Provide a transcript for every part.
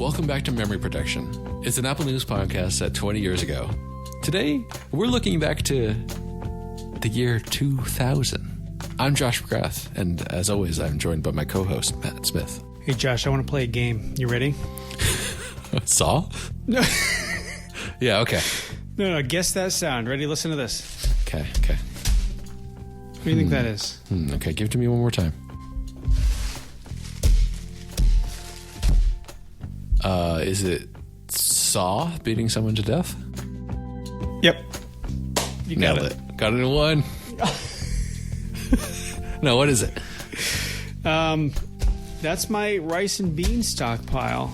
welcome back to Memory Protection. It's an Apple News podcast set 20 years ago. Today, we're looking back to the year 2000. I'm Josh McGrath, and as always, I'm joined by my co-host, Matt Smith. Hey, Josh, I want to play a game. You ready? Saw? No. Yeah, okay. No, guess that sound. Ready? Listen to this. Okay. What do you think that is? Okay, give it to me one more time. Is it Saw beating someone to death? Yep. You got Nailed it. Got it in one. No, what is it? That's my rice and bean stockpile.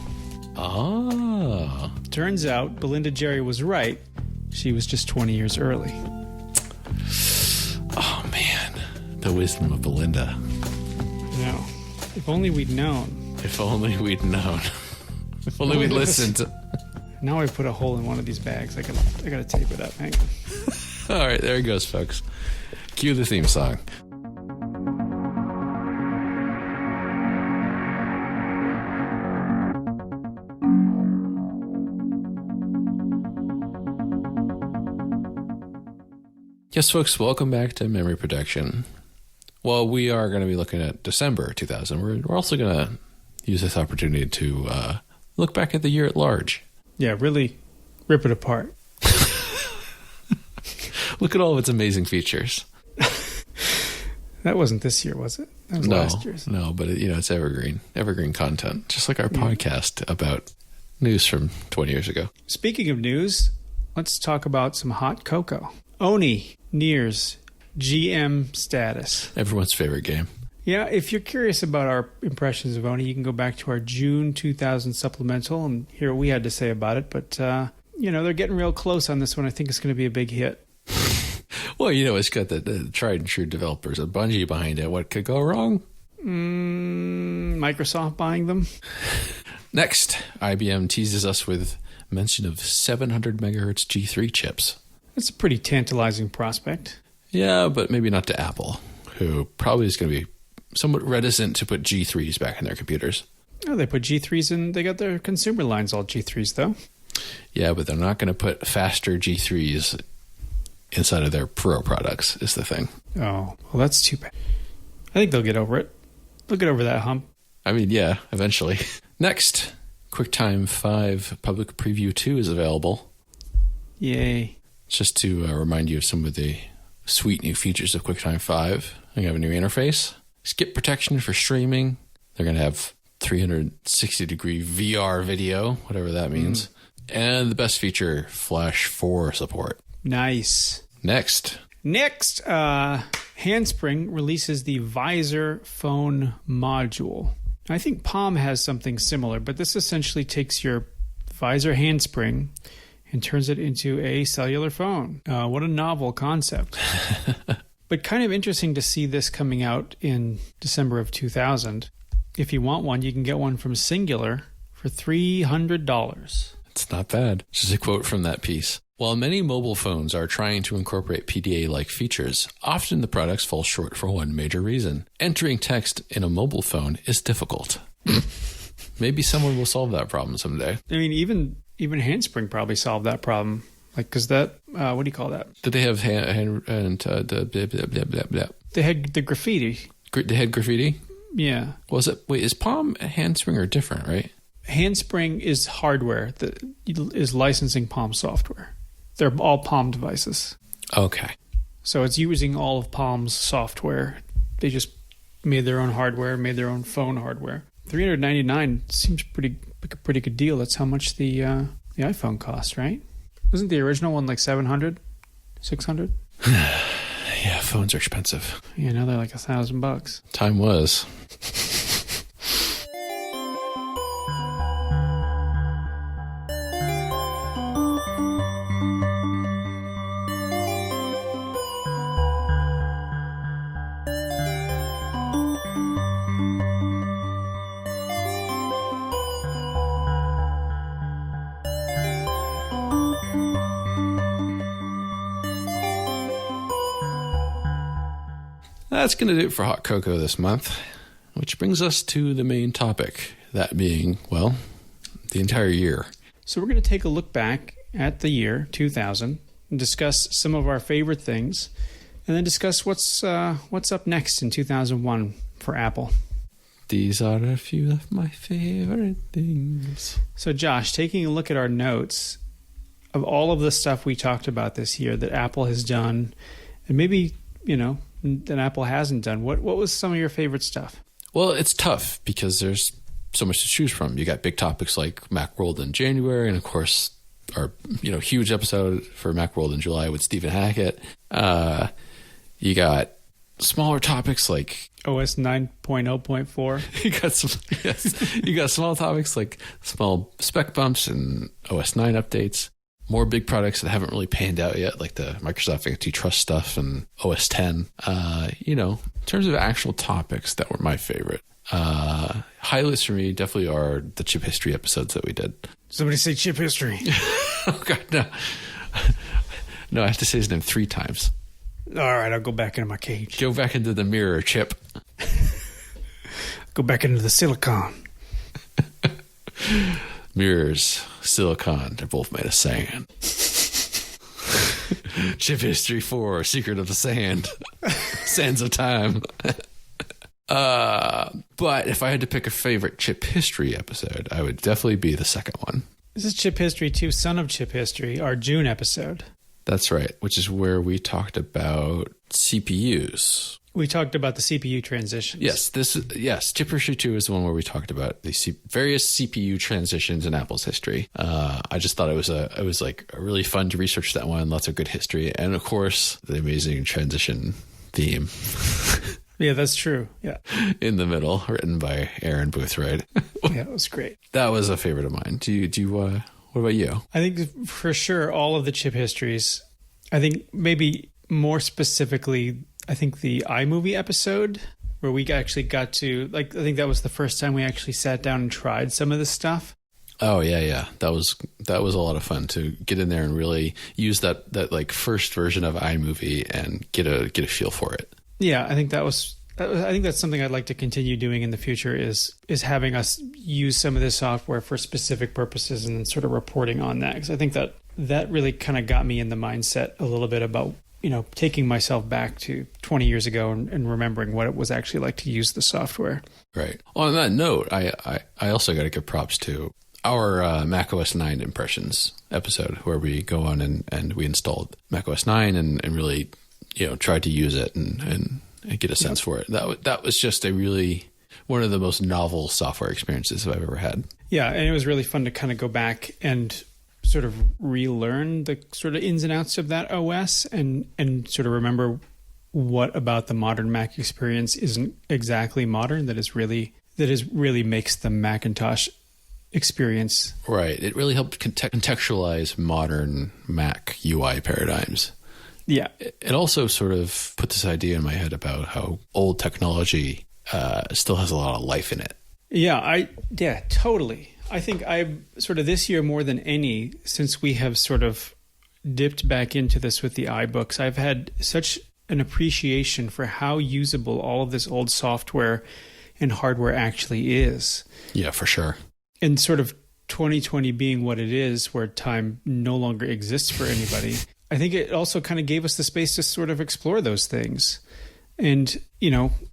Oh. Turns out Belinda Jerry was right. She was just 20 years early. Oh, man. The wisdom of Belinda. No. If only we'd known. If only we'd known. If only we'd listened. Now I put a hole in one of these bags. I gotta tape it up. Hang on. All right, there it goes, folks. Cue the theme song. Yes, folks, welcome back to Memory Protection. Well, we are going to be looking at December 2000. We're also going to use this opportunity to look back at the year at large. Yeah, really rip it apart. Look at all of its amazing features. That wasn't this year, was it? That was last year's. No, but it's evergreen content, just like our podcast about news from 20 years ago. Speaking of news, let's talk about some hot cocoa. Oni nears GM status. Everyone's favorite game. Yeah, if you're curious about our impressions of Oni, you can go back to our June 2000 supplemental and hear what we had to say about it. But, they're getting real close on this one. I think it's going to be a big hit. Well, it's got the tried and true developers of Bungie behind it. What could go wrong? Microsoft buying them. Next, IBM teases us with mention of 700 megahertz G3 chips. That's a pretty tantalizing prospect. Yeah, but maybe not to Apple, who probably is going to be somewhat reticent to put G3s back in their computers. Oh, they put G3s in. They got their consumer lines all G3s, though. Yeah, but they're not going to put faster G3s inside of their Pro products, is the thing. Oh, well, that's too bad. I think they'll get over it. They'll get over that hump. I mean, yeah, eventually. Next, QuickTime 5 Public Preview 2 is available. Yay. Just to remind you of some of the sweet new features of QuickTime 5. They have a new interface, skip protection for streaming. They're going to have 360-degree VR video, whatever that means. And the best feature, Flash 4 support. Nice. Next, Handspring releases the Visor phone module. I think Palm has something similar, but this essentially takes your Visor handspring and turns it into a cellular phone. What a novel concept. But kind of interesting to see this coming out in December of 2000. If you want one, you can get one from Singular for $300. It's not bad. Just a quote from that piece. While many mobile phones are trying to incorporate PDA-like features, often the products fall short for one major reason. Entering text in a mobile phone is difficult. Maybe someone will solve that problem someday. I mean, even Handspring probably solved that problem. Because that, what do you call that? Did they have They had the graffiti. They had graffiti? Yeah. Wait, is Palm Handspring or different, right? Handspring is hardware that is licensing Palm software. They're all Palm devices. Okay. So it's using all of Palm's software. They just made their own hardware, made their own phone hardware. $399 seems like a pretty good deal. That's how much the iPhone cost, right? Wasn't the original one like $700, $600? Yeah, phones are expensive. Yeah, now they're like $1,000. Time was. That's going to do it for Hot Cocoa this month, which brings us to the main topic, that being, well, the entire year. So we're going to take a look back at the year 2000 and discuss some of our favorite things, and then discuss what's up next in 2001 for Apple. These are a few of my favorite things. So Josh, taking a look at our notes of all of the stuff we talked about this year that Apple has done, and maybe, that Apple hasn't done, what was some of your favorite stuff? Well, it's tough because there's so much to choose from. You got big topics like Macworld in January, and of course our huge episode for Macworld in July with Stephen Hackett. You got smaller topics like OS 9.0.4. You got small topics like small spec bumps and OS 9 updates. More big products that haven't really panned out yet, like the Microsoft antitrust stuff and OS 10. In terms of actual topics that were my favorite, highlights for me definitely are the chip history episodes that we did. Somebody say chip history. Oh, God, no. No, I have to say his name 3 times. All right, I'll go back into my cage. Go back into the mirror, Chip. Go back into the silicon. Mirrors, silicon, they're both made of sand. Chip History 4, Secret of the Sand. Sands of Time. But if I had to pick a favorite Chip History episode, I would definitely be the second one. This is Chip History 2, Son of Chip History, our June episode. That's right, which is where we talked about CPUs. We talked about the CPU transitions. Yes. Chip History 2 is the one where we talked about the various CPU transitions in Apple's history. I just thought it was really fun to research that one. Lots of good history, and of course the amazing transition theme. Yeah, that's true. Yeah, in the middle, written by Aaron Boothroyd. Yeah, it was great. That was a favorite of mine. Do you? What about you? I think for sure all of the chip histories. I think maybe more specifically, I think the iMovie episode where we actually got to, I think that was the first time we actually sat down and tried some of this stuff. Oh, yeah. That was a lot of fun to get in there and really use that like first version of iMovie and get a feel for it. Yeah, I think I think that's something I'd like to continue doing in the future is having us use some of this software for specific purposes and then sort of reporting on that. Because I think that really kind of got me in the mindset a little bit about, taking myself back to 20 years ago and remembering what it was actually like to use the software. Right. On that note, I also got to give props to our Mac OS 9 impressions episode where we go on and we installed Mac OS 9 and really, tried to use it and get a sense for it. That was just one of the most novel software experiences I've ever had. Yeah, and it was really fun to kind of go back and sort of relearn the sort of ins and outs of that OS and sort of remember what about the modern Mac experience isn't exactly modern, that is really makes the Macintosh experience. Right. It really helped contextualize modern Mac UI paradigms. Yeah. It also sort of put this idea in my head about how old technology still has a lot of life in it. Yeah, totally. I think I've sort of this year more than any, since we have sort of dipped back into this with the iBooks, I've had such an appreciation for how usable all of this old software and hardware actually is. Yeah, for sure. And sort of 2020 being what it is, where time no longer exists for anybody, I think it also kind of gave us the space to sort of explore those things and,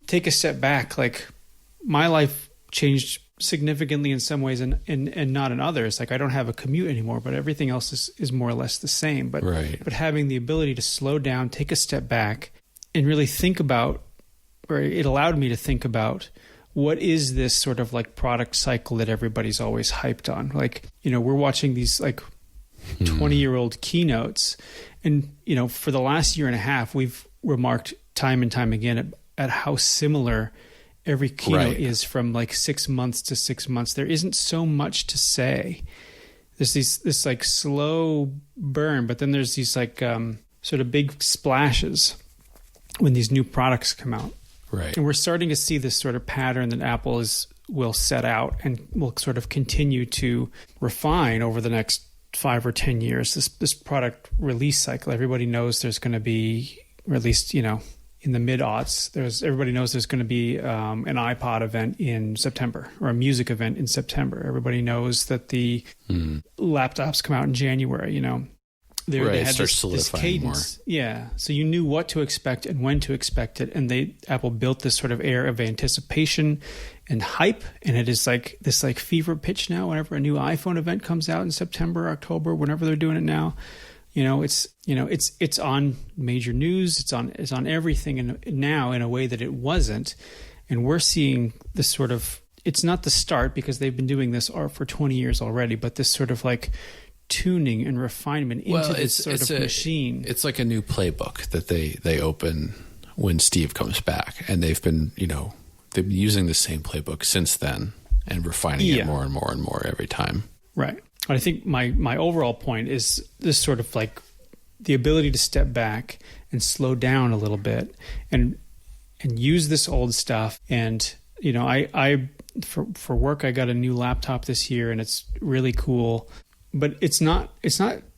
take a step back. Like my life changed significantly in some ways and not in others. Like I don't have a commute anymore, but everything else is more or less the same. But right. But having the ability to slow down, take a step back and really think about, or it allowed me to think about, what is this sort of like product cycle that everybody's always hyped on? Like, we're watching these like 20-year-old keynotes and, for the last year and a half, we've remarked time and time again at how similar every keynote is from like 6 months to 6 months. There isn't so much to say. There's this like slow burn, but then there's these like sort of big splashes when these new products come out. Right. And we're starting to see this sort of pattern that Apple will set out and will sort of continue to refine over the next 5 or 10 years. This product release cycle, everybody knows there's going to be, or at least, in the mid-aughts, everybody knows there's going to be an iPod event in September, or a music event in September. Everybody knows that the laptops come out in January, you know. They had this cadence. More. Yeah. So you knew what to expect and when to expect it. And Apple built this sort of air of anticipation and hype. And it is like this like fever pitch now whenever a new iPhone event comes out in September, October, whenever they're doing it now. It's on major news. It's on everything now in a way that it wasn't. And we're seeing this sort of, it's not the start because they've been doing this for 20 years already, but this sort of like tuning and refinement into this sort of machine. It's like a new playbook that they open when Steve comes back. And they've been using the same playbook since then and refining it more and more and more every time. Right. I think my overall point is this sort of like the ability to step back and slow down a little bit and use this old stuff. And, you know, I for work, I got a new laptop this year and it's really cool, but it's not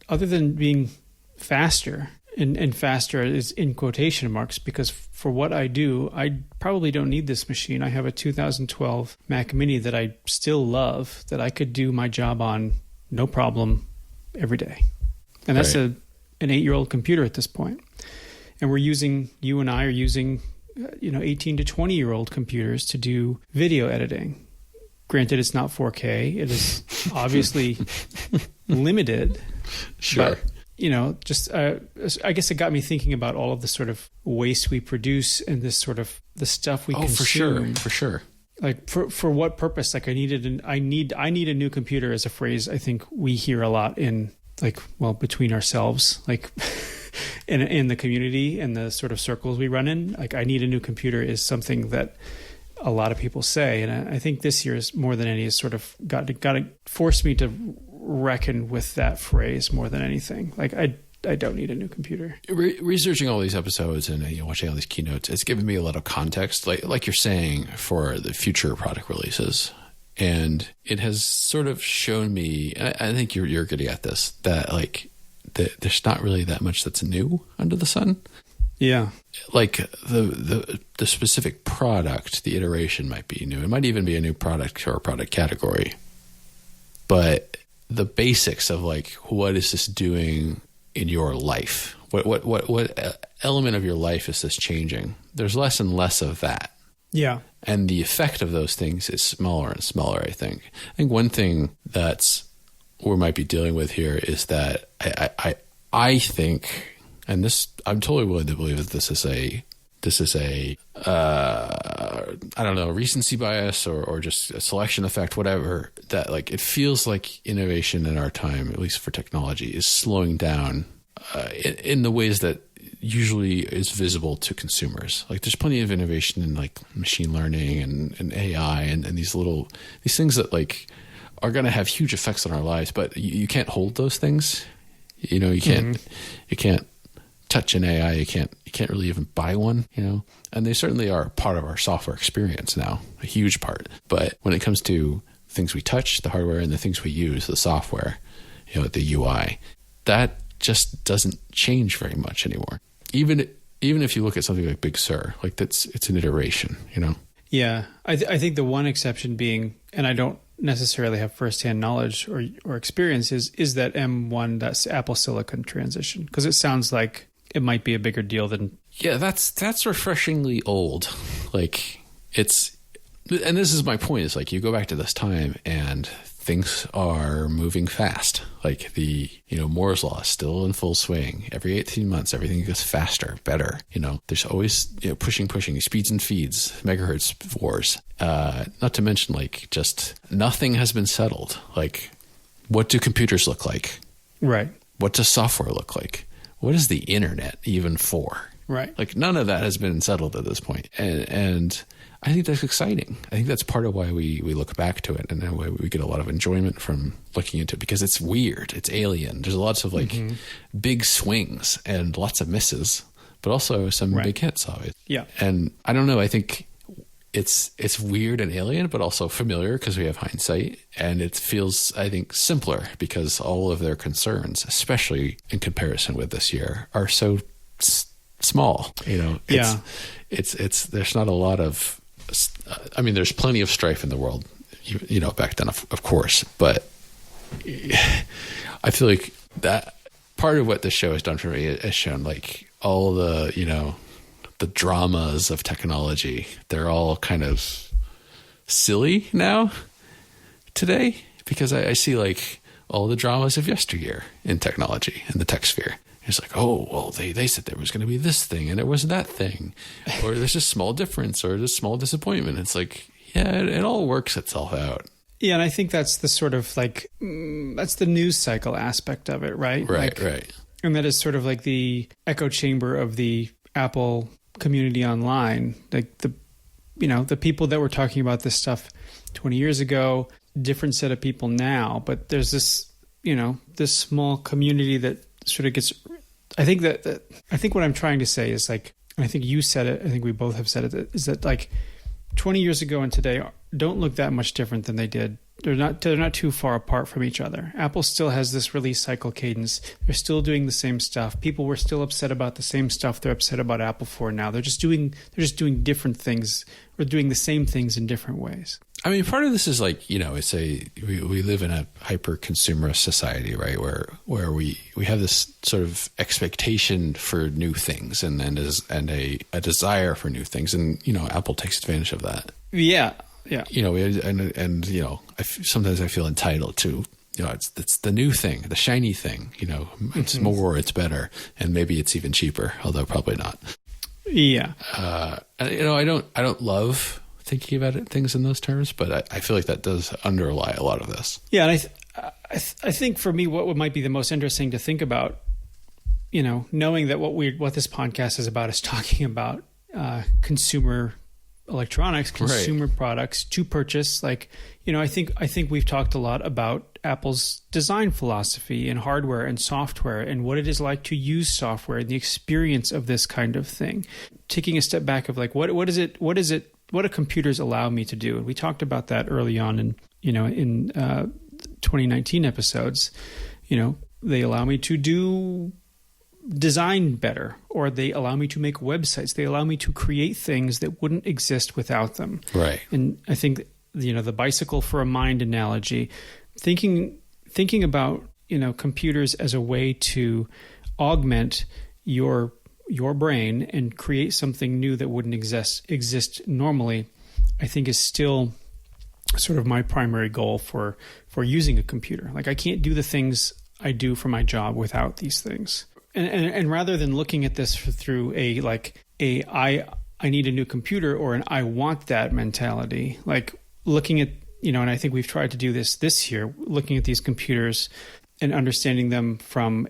other than being faster and faster is in quotation marks, because for what I do, I probably don't need this machine. I have a 2012 Mac Mini that I still love, that I could do my job on no problem every day. And that's an 8-year-old computer at this point. And you and I are using 18 to 20-year-old computers to do video editing. Granted, it's not 4K. It is obviously limited. Sure. But, I guess it got me thinking about all of the sort of waste we produce and this sort of the stuff we consume. For sure. Like for what purpose? Like I need a new computer is a phrase I think we hear a lot in between ourselves, like in the community and the sort of circles we run in. Like I need a new computer is something that a lot of people say, and I think this year is more than any has sort of got to force me to reckon with that phrase more than anything. Like I don't need a new computer. Researching all these episodes and watching all these keynotes, it's given me a lot of context, like you're saying, for the future product releases. And it has sort of shown me, I think you're getting at this, that there's not really that much that's new under the sun. Yeah. Like the specific product, the iteration might be new. It might even be a new product or a product category. But the basics of what is this doing in your life? What element of your life is this changing? There's less and less of that. Yeah. And the effect of those things is smaller and smaller, I think. I think one thing that's we might be dealing with here is that I think, and this, I'm totally willing to believe that this is a I don't know, recency bias or just a selection effect, whatever, that it feels like innovation in our time, at least for technology, is slowing down in the ways that usually is visible to consumers. There's plenty of innovation in machine learning and AI and these things that are going to have huge effects on our lives, but you can't hold those things. You can't touch an AI. You can't really even buy one, and they certainly are part of our software experience now, a huge part. But when it comes to things we touch, the hardware, and the things we use, the software, the UI, that just doesn't change very much anymore. Even if you look at something like Big Sur, it's an iteration, Yeah. I think the one exception being, and I don't necessarily have firsthand knowledge or experience, is that M1, that's Apple Silicon transition, because it sounds like it might be a bigger deal than... Yeah, that's refreshingly old. And this is my point, is you go back to this time and things are moving fast. Moore's law is still in full swing. Every 18 months, everything gets faster, better. There's always pushing speeds and feeds, megahertz wars. Not to mention just nothing has been settled. What do computers look like? Right. What does software look like? What is the internet even for? Right. None of that has been settled at this point. And I think that's exciting. I think that's part of why we look back to it, and why we get a lot of enjoyment from looking into it, because it's weird. It's alien. There's lots of big swings and lots of misses, but also some big hits always. Yeah. And I don't know. I think it's weird and alien, but also familiar because we have hindsight, and it feels, I think, simpler because all of their concerns, especially in comparison with this year, are so small. Yeah. It's there's not a lot of. I mean, there's plenty of strife in the world, back then, of course, but I feel like that part of what this show has done for me has shown like all the, the dramas of technology. They're all kind of silly now today because I see like all the dramas of yesteryear in technology in the tech sphere. It's like, oh, well, they said there was going to be this thing and there was that thing, or there's a small difference or this small disappointment. It's like, yeah, it all works itself out. Yeah, and I think that's the sort of like, that's the news cycle aspect of it, right? Right. And that is sort of like the echo chamber of the Apple community online. Like the people that were talking about this stuff 20 years ago, different set of people now, but there's this, this small community that sort of gets, I think what I'm trying to say is like, and I think you said it, I think we both have said it, is that like 20 years ago and today don't look that much different than they did. They're not too far apart from each other. Apple still has this release cycle cadence. They're still doing the same stuff. People were still upset about the same stuff they're upset about Apple for now. They're just doing different things or doing the same things in different ways. I mean, part of this is like, it's we live in a hyper consumerist society, right? Where we have this sort of expectation for new things and a desire for new things. And, Apple takes advantage of that. Yeah. Yeah. Sometimes I feel entitled to, it's the new thing, the shiny thing, it's more, it's better. And maybe it's even cheaper, although probably not. Yeah. I don't love thinking about things in those terms, but I feel like that does underlie a lot of this. Yeah. And I think for me, what might be the most interesting to think about, knowing that what this podcast is about is talking about consumer electronics, consumer products to purchase. Like, I think we've talked a lot about Apple's design philosophy and hardware and software and what it is like to use software and the experience of this kind of thing. Taking a step back of like, what do computers allow me to do? And we talked about that early on in 2019 episodes. They allow me to do design better, or they allow me to make websites. They allow me to create things that wouldn't exist without them. Right. And I think, the bicycle for a mind analogy, thinking about, computers as a way to augment your brain and create something new that wouldn't exist normally, I think is still sort of my primary goal for using a computer. Like, I can't do the things I do for my job without these things. And rather than looking at this through I need a new computer or an I want that mentality, like looking at, and I think we've tried to do this year, looking at these computers and understanding them from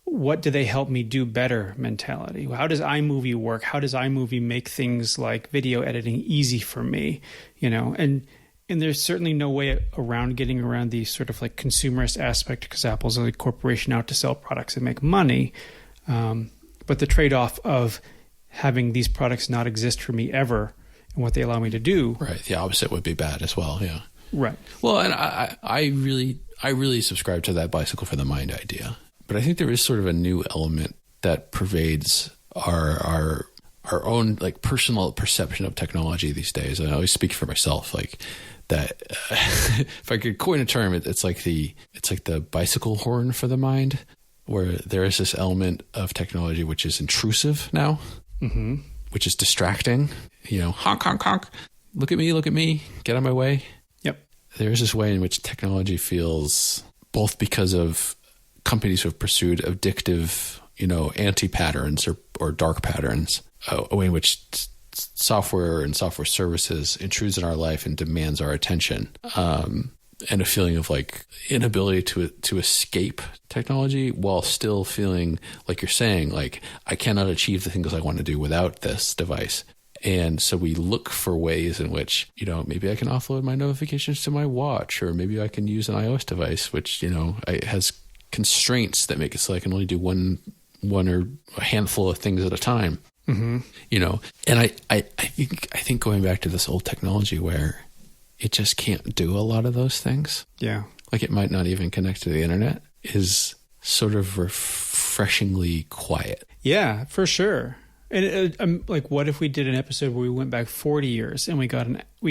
what do they help me do better mentality? How does iMovie work? How does iMovie make things like video editing easy for me? And there's certainly no way getting around the sort of like consumerist aspect, because Apple's a corporation out to sell products and make money. But the trade-off of having these products not exist for me ever and what they allow me to do. Right. The opposite would be bad as well. Yeah. Right. Well, and I really subscribe to that bicycle for the mind idea. But I think there is sort of a new element that pervades our own like personal perception of technology these days. And I always speak for myself, like that. If I could coin a term, it's like the bicycle horn for the mind, where there is this element of technology which is intrusive now, which is distracting. Honk, honk, honk. Look at me, get out of my way. Yep. There is this way in which technology feels, both because of companies who have pursued addictive, anti-patterns or dark patterns, a way in which software and software services intrudes in our life and demands our attention, and a feeling of like inability to escape technology while still feeling like you're saying, like, I cannot achieve the things I want to do without this device. And so we look for ways in which, maybe I can offload my notifications to my watch, or maybe I can use an iOS device, which, has constraints that make it so I can only do one or a handful of things at a time. And I think going back to this old technology where it just can't do a lot of those things. Yeah. Like it might not even connect to the internet, is sort of refreshing refreshingly quiet. Yeah, for sure. And I'm like, what if we did an episode where we went back 40 years and we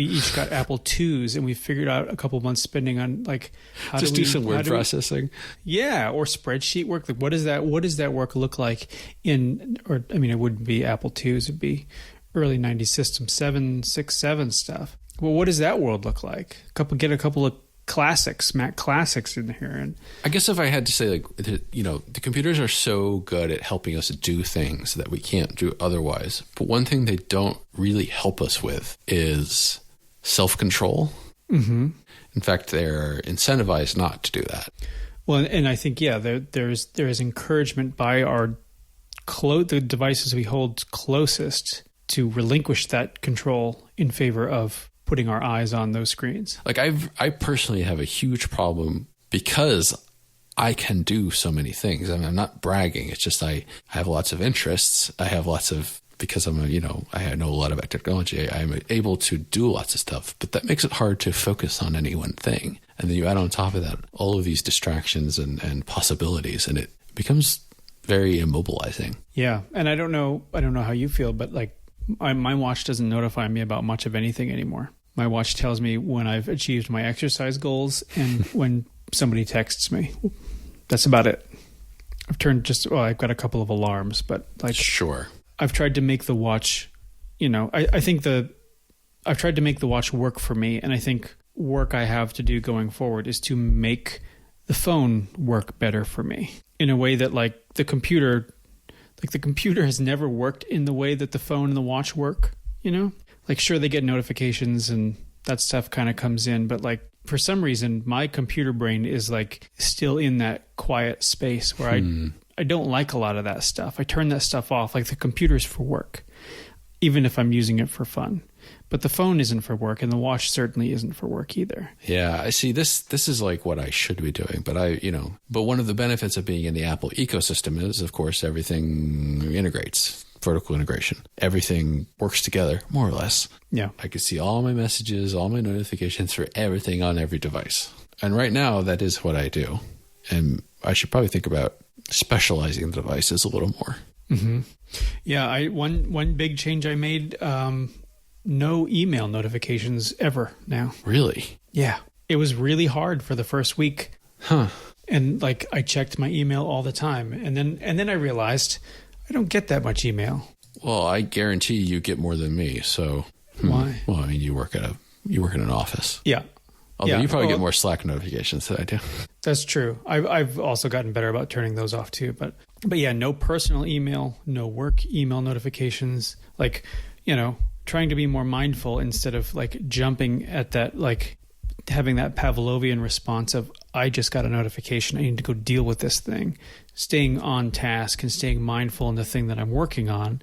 each got Apple IIs and we figured out a couple months spending on like how Just do some word processing. Yeah, or spreadsheet work. Like, what does that work look like it wouldn't be Apple IIs, it'd be early 90s System 7, 6, 7 stuff. Well, what does that world look like? Get a couple of classics, Mac classics in here. And I guess if I had to say, like, the computers are so good at helping us do things that we can't do otherwise. But one thing they don't really help us with is self-control. Mm-hmm. In fact, they're incentivized not to do that. Well, and I think, there is encouragement by the devices we hold closest to relinquish that control in favor of putting our eyes on those screens. Like I personally have a huge problem because I can do so many things. I mean, I'm not bragging. It's just I have lots of interests. Because I know a lot about technology. I'm able to do lots of stuff, but that makes it hard to focus on any one thing. And then you add on top of that all of these distractions and possibilities, and it becomes very immobilizing. Yeah, and I don't know how you feel, but like my watch doesn't notify me about much of anything anymore. My watch tells me when I've achieved my exercise goals and when somebody texts me. That's about it. I've got a couple of alarms, but like, sure. I've tried to make the watch, I've tried to make the watch work for me. And I think work I have to do going forward is to make the phone work better for me in a way that like the computer has never worked in the way that the phone and the watch work, Like, sure, they get notifications and that stuff kind of comes in, but like for some reason, my computer brain is like still in that quiet space where I don't like a lot of that stuff. I turn that stuff off. Like the computer's for work, even if I'm using it for fun. But the phone isn't for work, and the watch certainly isn't for work either. Yeah, I see. This is like what I should be doing, but but one of the benefits of being in the Apple ecosystem is, of course, everything integrates. Vertical integration. Everything works together, more or less. Yeah. I can see all my messages, all my notifications for everything on every device. And right now, that is what I do. And I should probably think about specializing the devices a little more. Mm-hmm. Yeah, one big change I made, no email notifications ever now. Really? Yeah. It was really hard for the first week. Huh. And like I checked my email all the time. And then I realized I don't get that much email. Well, I guarantee you get more than me. So why? Well, I mean, you work in an office. Yeah. Although you probably get more Slack notifications than I do. That's true. I've also gotten better about turning those off too. But yeah, no personal email, no work email notifications. Like, trying to be more mindful instead of like jumping at that, like having that Pavlovian response of, I just got a notification, I need to go deal with this thing. Staying on task and staying mindful in the thing that I'm working on,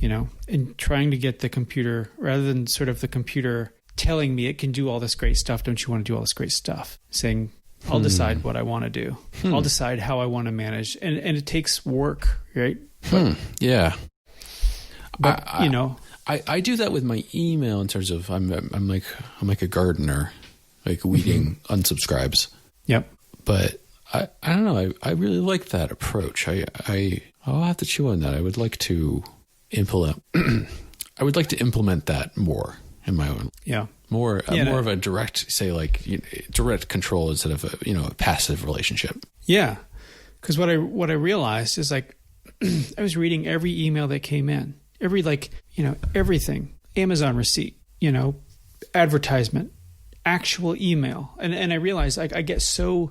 and trying to get the computer, rather than sort of the computer telling me it can do all this great stuff, don't you want to do all this great stuff? Saying, I'll decide what I want to do. I'll decide how I want to manage. And it takes work, right? But, yeah. But, I do that with my email in terms of I'm like a gardener, like weeding unsubscribes. Yep. But I don't know. I really like that approach. I'll have to chew on that. I would like to implement. I would like to implement that more in my own. Yeah. More of a direct, say direct control instead of a passive relationship. Yeah. Because what I realized is like I was reading every email that came in, everything, Amazon receipt, advertisement, actual email, and I realized I get so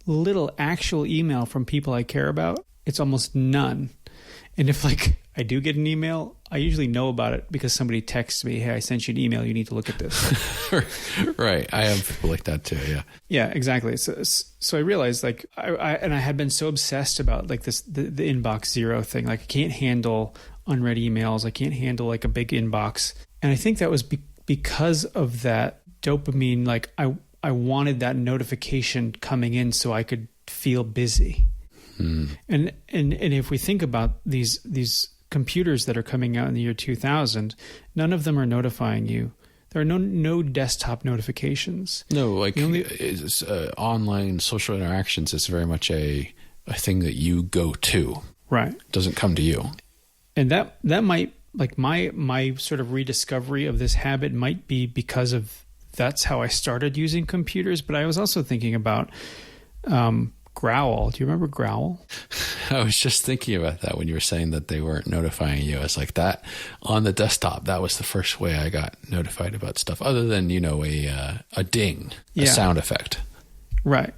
little actual email from people I care about. It's almost none. And if I do get an email, I usually know about it because somebody texts me, hey, I sent you an email. You need to look at this. Right. I have people like that too. Yeah. Yeah, exactly. So I realized I had been so obsessed about like this, the inbox zero thing. Like I can't handle unread emails. I can't handle like a big inbox. And I think that was because of that dopamine. Like I wanted that notification coming in so I could feel busy. And if we think about these computers that are coming out in the year 2000, none of them are notifying you. There are no desktop notifications. No, online social interactions is very much a a thing that you go to. Right. It doesn't come to you. And that might, like, my sort of rediscovery of this habit might be because of that's how I started using computers. But I was also thinking about Growl. Do you remember Growl? I was just thinking about that when you were saying that they weren't notifying you. It's like that on the desktop. That was the first way I got notified about stuff, other than, a ding, a sound effect. Right.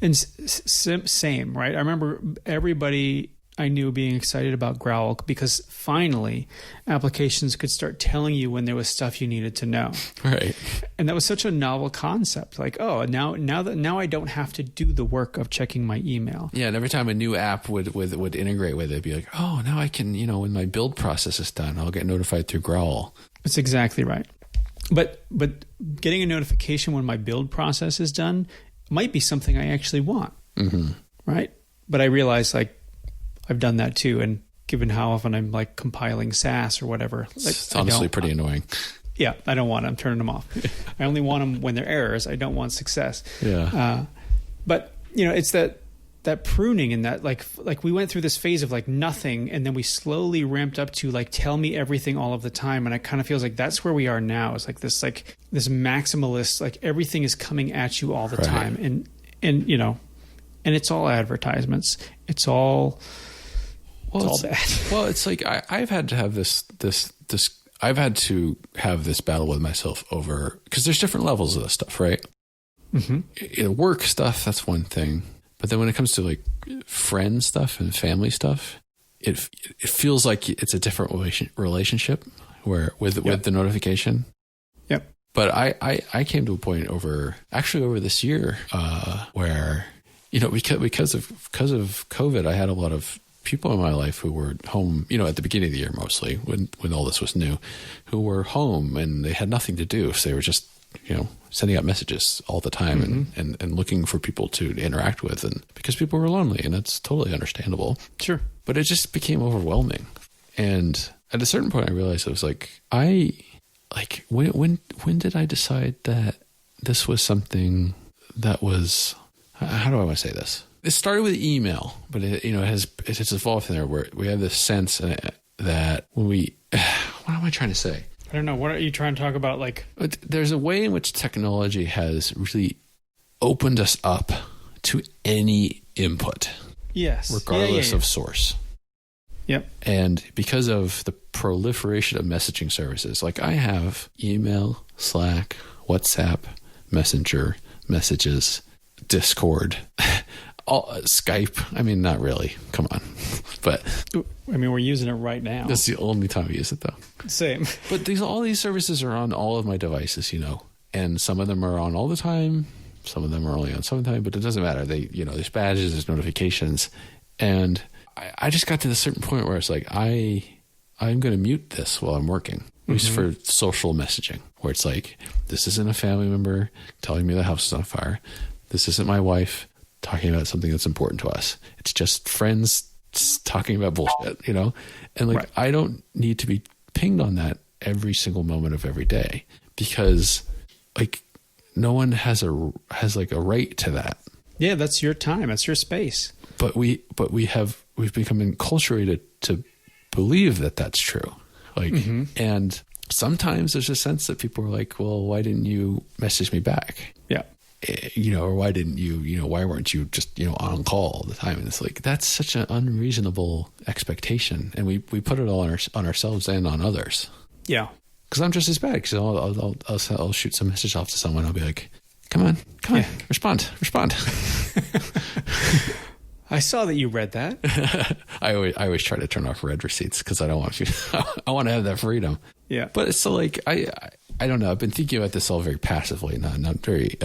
And same, right? I remember everybody I knew being excited about Growl because finally applications could start telling you when there was stuff you needed to know. Right. And that was such a novel concept. Like, oh, now I don't have to do the work of checking my email. Yeah, and every time a new app would integrate with it, it'd be like, oh, now I can, when my build process is done, I'll get notified through Growl. That's exactly right. But getting a notification when my build process is done might be something I actually want. Mm-hmm. Right? But I realize, like, I've done that too, and given how often I'm like compiling SAS or whatever, like, it's honestly pretty annoying. Yeah, I don't want them. I'm turning them off. I only want them when they're errors. I don't want success. Yeah. But it's that pruning and that like we went through this phase of like nothing, and then we slowly ramped up to like tell me everything all of the time, and it kind of feels like that's where we are now. It's like this maximalist, like everything is coming at you all the time, and it's all advertisements. It's all. Well, it's all bad. Well, it's like I've had to have this. I've had to have this battle with myself over, because there's different levels of this stuff, right? Mm-hmm. Work stuff, that's one thing, but then when it comes to like friend stuff and family stuff, it feels like it's a different relationship with the notification. Yep. But I came to a point over this year where because of COVID, I had a lot of people in my life who were home, at the beginning of the year, mostly when all this was new, who were home and they had nothing to do. So they were just, sending out messages all the time and looking for people to interact with. And because people were lonely, and that's totally understandable. Sure. But it just became overwhelming. And at a certain point I realized, I was like, when did I decide that this was something that was, how do I want to say this? It started with email, but it has evolved from there, where we have this sense that when we, what am I trying to say? I don't know. What are you trying to talk about? Like, there's a way in which technology has really opened us up to any input. Yes. Regardless of source. Yep. And because of the proliferation of messaging services, like I have email, Slack, WhatsApp, Messenger, Messages, Discord, Skype. I mean, not really. Come on. But I mean, we're using it right now. That's the only time we use it, though. Same. But all these services are on all of my devices, and some of them are on all the time. Some of them are only on some time, but it doesn't matter. They, there's badges, there's notifications. And I just got to a certain point where it's like, I'm going to mute this while I'm working, at least for social messaging, where it's like, this isn't a family member telling me the house is on fire. This isn't my wife talking about something that's important to us. It's just friends talking about bullshit, And like, I don't need to be pinged on that every single moment of every day, because like no one has like a right to that. Yeah, that's your time. That's your space. But we've become enculturated to believe that that's true. Like, and sometimes there's a sense that people are like, well, why didn't you message me back? Yeah. Or why didn't you, why weren't you just, on call all the time? And it's like, that's such an unreasonable expectation. And we put it all on ourselves and on others. Yeah. Because I'm just as bad. Because I'll shoot some message off to someone. I'll be like, come on, respond. I saw that you read that. I always try to turn off read receipts because I don't want I want to have that freedom. Yeah. But it's so like, I don't know. I've been thinking about this all very passively, not very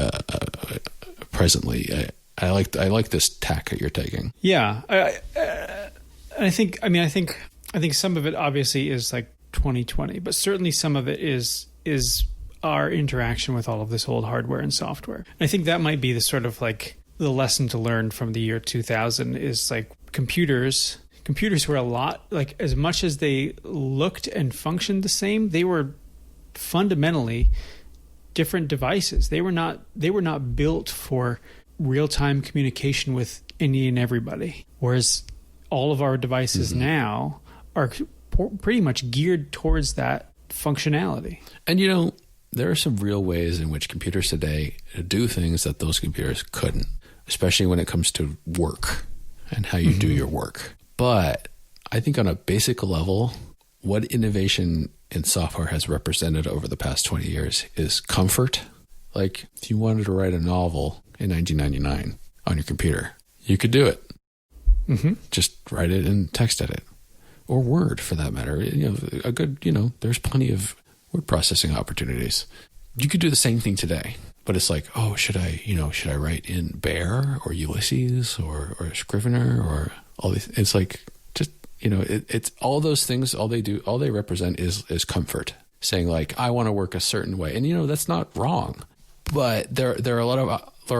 presently. I like this tack that you're taking. Yeah. I think some of it obviously is like 2020, but certainly some of it is our interaction with all of this old hardware and software. I think that might be the sort of like the lesson to learn from the year 2000 is like computers were a lot, like, as much as they looked and functioned the same, they were fundamentally different devices. They were not built for real-time communication with any and everybody. Whereas all of our devices now are pretty much geared towards that functionality. And there are some real ways in which computers today do things that those computers couldn't, especially when it comes to work and how you do your work. But I think on a basic level, what innovation in software has represented over the past 20 years is comfort. Like if you wanted to write a novel in 1999 on your computer, you could do it. Just write it and text edit, or Word for that matter. A good, there's plenty of word processing opportunities. You could do the same thing today, but it's like, oh, should I write in Bear or Ulysses or Scrivener or all these? It's like, just, it's all those things. All they represent is comfort, saying like, I want to work a certain way. And, that's not wrong, but there are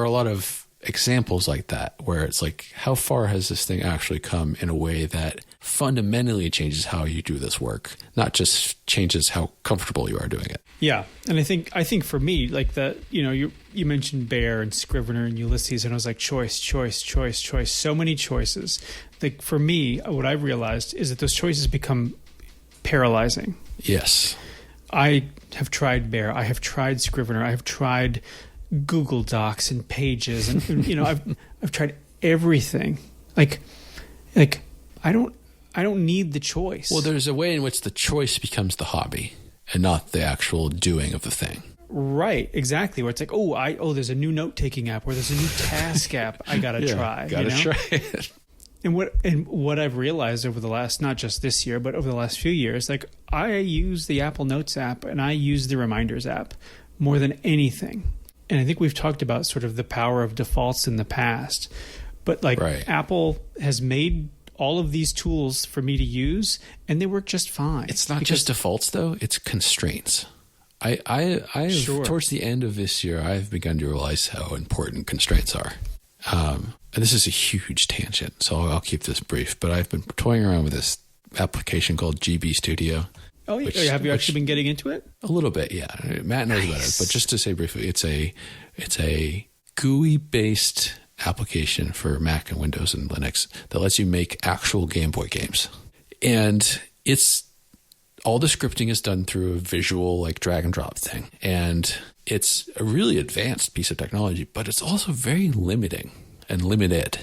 a lot of examples like that where it's like, how far has this thing actually come in a way that fundamentally changes how you do this work, not just changes how comfortable you are doing it. Yeah. And I think for me, like that, you mentioned Bear and Scrivener and Ulysses, and I was like, choice. So many choices. Like for me, what I've realized is that those choices become paralyzing. Yes. I have tried Bear. I have tried Scrivener. I have tried Google Docs and Pages, and I've tried everything. Like I don't need the choice. Well, there's a way in which the choice becomes the hobby and not the actual doing of the thing. Right, exactly. Where it's like, there's a new note-taking app, or there's a new task app I gotta try. Try it. And what I've realized over the last, not just this year, but over the last few years, like I use the Apple Notes app and I use the Reminders app more than anything. And I think we've talked about sort of the power of defaults in the past, but Apple has made all of these tools for me to use, and they work just fine. It's not just defaults though; it's constraints. I towards the end of this year, I've begun to realize how important constraints are. And this is a huge tangent, so I'll keep this brief. But I've been toying around with this application called GB Studio. Oh, yeah. Have you actually been getting into it? A little bit, yeah. Matt knows about it, but just to say briefly, it's a GUI-based application for Mac and Windows and Linux that lets you make actual Game Boy games. And all the scripting is done through a visual, like drag and drop thing. And it's a really advanced piece of technology, but it's also very limiting and limited.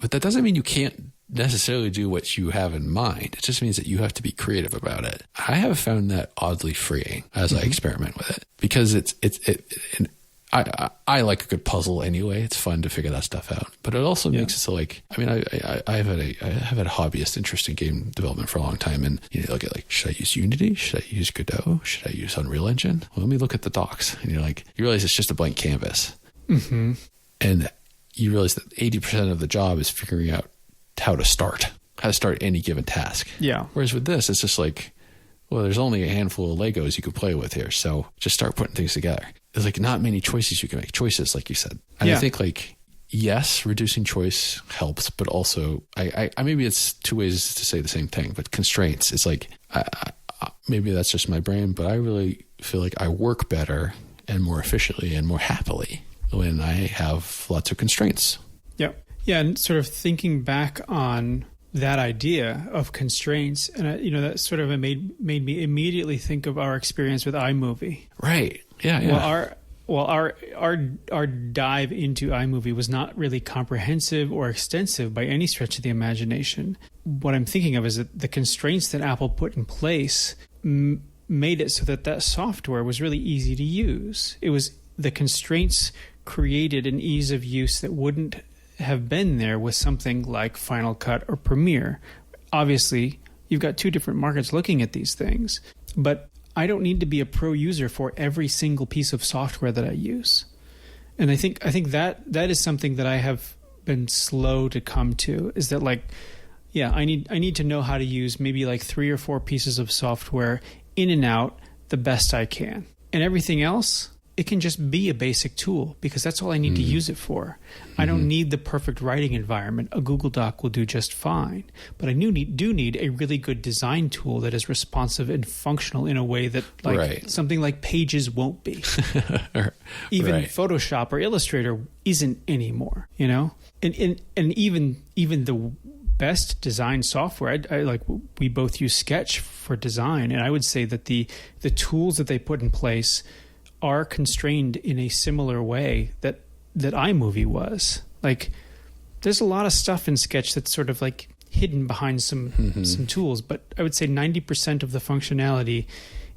But that doesn't mean you can't necessarily do what you have in mind. It just means that you have to be creative about it. I have found that oddly freeing as I experiment with it, because I like a good puzzle anyway. It's fun to figure that stuff out, but it also makes it so like, I mean, I've had a hobbyist interest in game development for a long time, and you look at like, should I use Unity? Should I use Godot? Should I use Unreal Engine? Well, let me look at the docs, and you realize it's just a blank canvas, and you realize that 80% of the job is figuring out how to start any given task. Yeah. Whereas with this, it's just like, well, there's only a handful of Legos you could play with here, so just start putting things together. There's like not many choices you can make. Choices, like you said. And I think like, yes, reducing choice helps, but also I maybe it's two ways to say the same thing, but constraints. It's like, maybe that's just my brain, but I really feel like I work better and more efficiently and more happily when I have lots of constraints. Yep. Yeah, and sort of thinking back on that idea of constraints, and that sort of made me immediately think of our experience with iMovie. Right. Yeah. Well, our dive into iMovie was not really comprehensive or extensive by any stretch of the imagination. What I'm thinking of is that the constraints that Apple put in place made it so that software was really easy to use. It was the constraints created an ease of use that wouldn't have been there with something like Final Cut or Premiere. Obviously, you've got two different markets looking at these things, but I don't need to be a pro user for every single piece of software that I use. And I think that is something that I have been slow to come to, is that like, yeah, I need to know how to use maybe like 3 or 4 pieces of software in and out the best I can. And everything else, it can just be a basic tool because that's all I need to use it for. I don't need the perfect writing environment. A Google Doc will do just fine. But I do need a really good design tool that is responsive and functional in a way that something like Pages won't be. Even Photoshop or Illustrator isn't anymore, you know? And even the best design software, we both use Sketch for design, and I would say that the tools that they put in place are constrained in a similar way that iMovie was. Like, there's a lot of stuff in Sketch that's sort of like hidden behind some tools, but I would say 90% of the functionality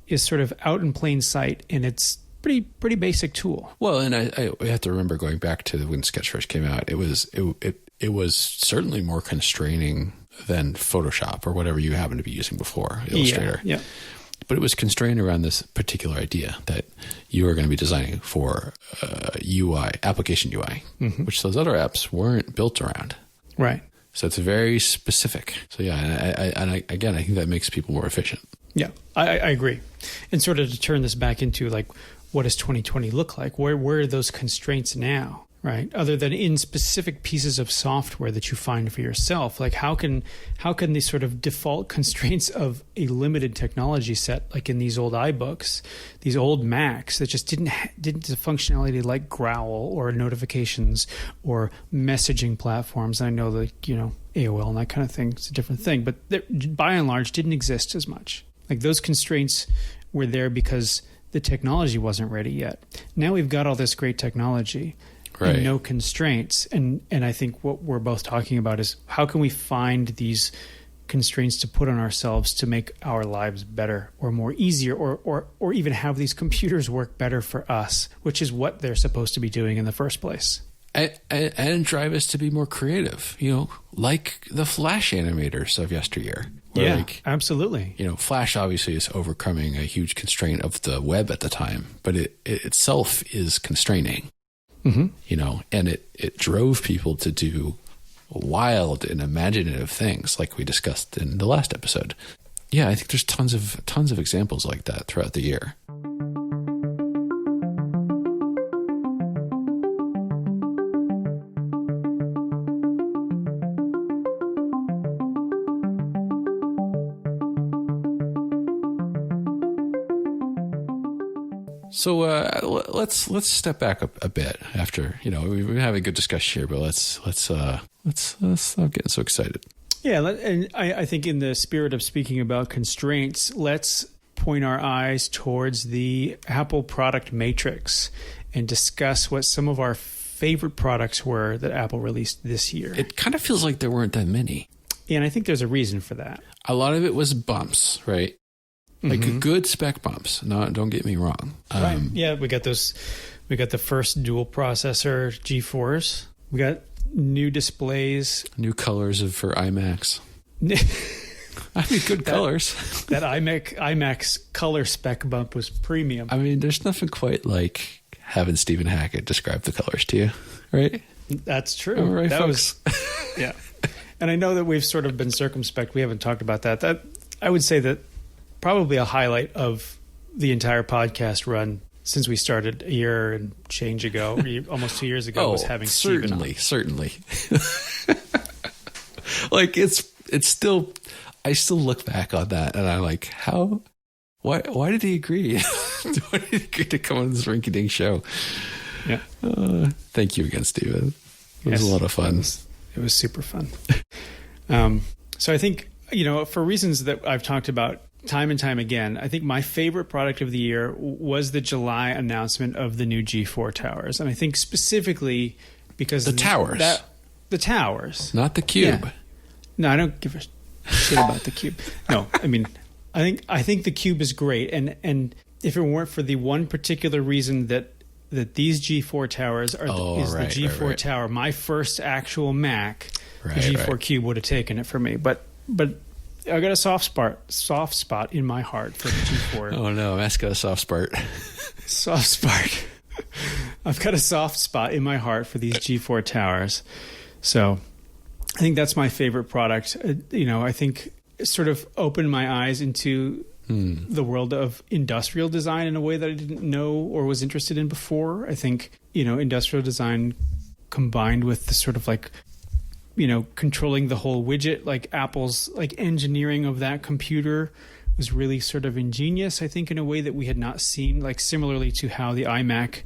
is sort of out in plain sight, and it's pretty basic tool. Well, and I have to remember going back to when Sketch first came out, it was certainly more constraining than Photoshop or whatever you happen to be using before, Illustrator. Yeah. But it was constrained around this particular idea that you are going to be designing for UI, application UI, which those other apps weren't built around. Right. So it's very specific. So yeah, and I think that makes people more efficient. Yeah, I agree. And sort of to turn this back into like, what does 2020 look like? Where are those constraints now? Right. Other than in specific pieces of software that you find for yourself, like how can these sort of default constraints of a limited technology set, like in these old iBooks, these old Macs that just didn't the functionality like Growl or notifications or messaging platforms. I know that, you know, AOL and that kind of thing is a different thing, but by and large didn't exist as much. Like those constraints were there because the technology wasn't ready yet. Now we've got all this great technology. Right. And no constraints. And I think what we're both talking about is how can we find these constraints to put on ourselves to make our lives better or more easier or even have these computers work better for us, which is what they're supposed to be doing in the first place. And drive us to be more creative, you know, like the Flash animators of yesteryear. Yeah, like, absolutely. You know, Flash obviously is overcoming a huge constraint of the web at the time, but it itself is constraining. You know, and it drove people to do wild and imaginative things like we discussed in the last episode. Yeah, I think there's tons of examples like that throughout the year. So let's step back a bit after, you know, we've been having a good discussion here, but let's stop getting so excited. Yeah, and I think in the spirit of speaking about constraints, let's point our eyes towards the Apple product matrix and discuss what some of our favorite products were that Apple released this year. It kind of feels like there weren't that many. Yeah, and I think there's a reason for that. A lot of it was bumps, right? Like good spec bumps. No, don't get me wrong. Right. Yeah, we got those. We got the first dual processor G4s. We got new displays, new colors for iMacs. I mean, good colors. That iMac's color spec bump was premium. I mean, there's nothing quite like having Stephen Hackett describe the colors to you, right? That's true. All right, that folks. Yeah. And I know that we've sort of been circumspect. We haven't talked about that. That I would say that probably a highlight of the entire podcast run since we started a year and change ago, almost 2 years ago, was having Stephen on. Certainly. Like it's still, I still look back on that and I'm like, why did he agree? Why did he agree to come on this rinky-dink show? Yeah. Thank you again, Stephen. It was a lot of fun. It was super fun. So I think, you know, for reasons that I've talked about time and time again, I think my favorite product of the year was the July announcement of the new G4 towers. And I think specifically because the towers. The towers. Not the cube. Yeah. No, I don't give a shit about the cube. No, I mean, I think the cube is great. And if it weren't for the one particular reason that these G4 towers are the G4 tower, my first actual Mac, the G4 Cube would have taken it for me. But I got a soft spot in my heart for the G4. Oh no, Matt's got a soft spot. Soft spot. I've got a soft spot in my heart for these G4 towers. So I think that's my favorite product. You know, I think it sort of opened my eyes into the world of industrial design in a way that I didn't know or was interested in before. I think, industrial design combined with the sort of like, controlling the whole widget, like Apple's like engineering of that computer was really sort of ingenious, I think, in a way that we had not seen, like similarly to how the iMac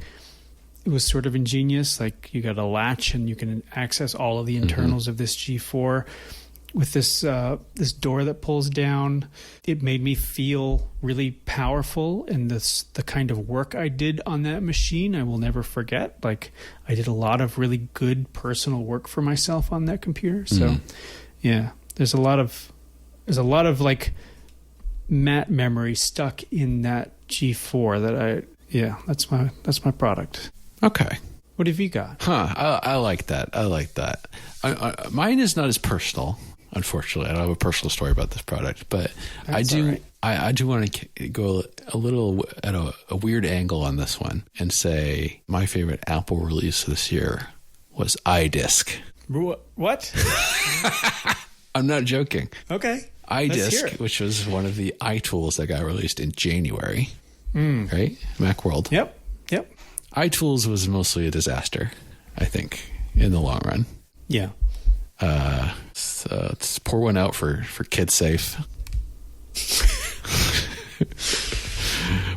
was sort of ingenious. Like you got a latch and you can access all of the internals of this G4 with this door that pulls down. It made me feel really powerful, and the kind of work I did on that machine I will never forget. Like I did a lot of really good personal work for myself on that computer. So yeah, there's a lot of like Matt memory stuck in that G4 that's my product. Okay. What have you got? I like that. Mine is not as personal. Unfortunately, I don't have a personal story about this product, but That's I do. all right. I do want to go a little at a weird angle on this one and say my favorite Apple release this year was iDisk. What? I'm not joking. Okay. Let's hear iDisk, it. which was one of the iTools that got released in January, right? Macworld. Yep. iTools was mostly a disaster, I think, in the long run. Yeah. So let's pour one out for KidSafe.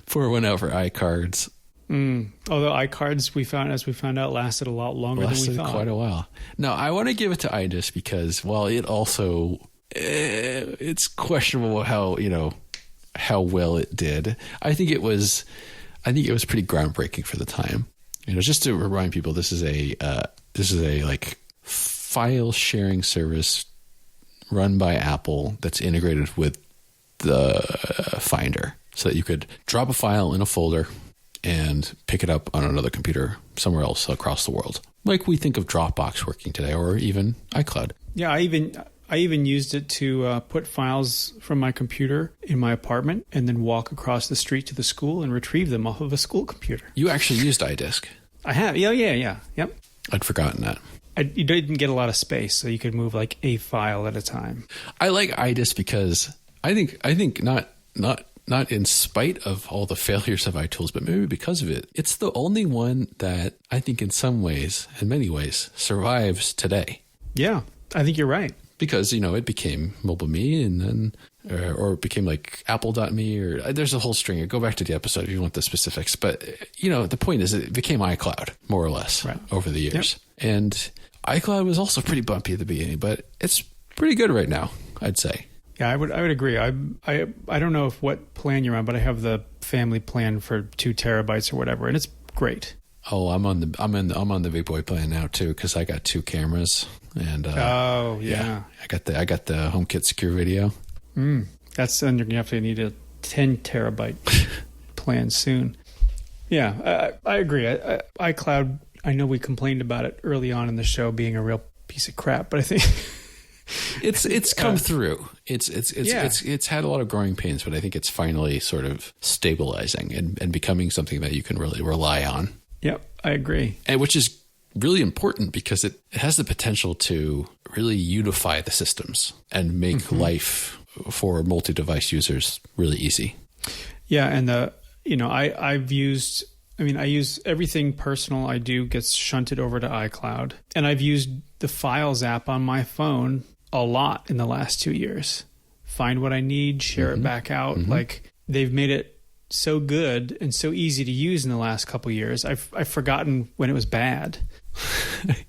Pour one out for iCards. Although iCards, as we found out, lasted a lot longer than we Lasted thought. quite a while. Now, I want to give it to iDisk because, while it also, it's questionable how well it did. I think it was pretty groundbreaking for the time. Just to remind people, this is a like file sharing service run by Apple that's integrated with the Finder, so that you could drop a file in a folder and pick it up on another computer somewhere else across the world, like we think of Dropbox working today, or even iCloud. Yeah, I even used it to put files from my computer in my apartment and then walk across the street to the school and retrieve them off of a school computer. You actually used iDisk. I have. Yeah. Yep. I'd forgotten that. You didn't get a lot of space, so you could move like a file at a time. I like iDisk because I think not in spite of all the failures of iTools, but maybe because of it, it's the only one that I think in many ways, survives today. Yeah, I think you're right. Because, it became MobileMe and then, or it became like Apple.me, or there's a whole string. Go back to the episode if you want the specifics. But, the point is it became iCloud, more or less, over the years. Yep. And iCloud was also pretty bumpy at the beginning, but it's pretty good right now, I'd say. Yeah, I would agree. I don't know what plan you're on, but I have the family plan for 2 terabytes or whatever, and it's great. Oh, I'm on the big boy plan now too, because I got 2 cameras and oh yeah, I got the HomeKit secure video. That's and you're gonna have to need a 10 terabyte plan soon. Yeah, I agree. iCloud. I know we complained about it early on in the show being a real piece of crap, but I think it's come through. It's had a lot of growing pains, but I think it's finally sort of stabilizing and becoming something that you can really rely on. Yep, I agree. And which is really important because it has the potential to really unify the systems and make life for multi-device users really easy. Yeah, and I use everything personal I do gets shunted over to iCloud, and I've used the Files app on my phone a lot in the last 2 years. Find what I need, share it back out. Like they've made it so good and so easy to use in the last couple of years. I've forgotten when it was bad.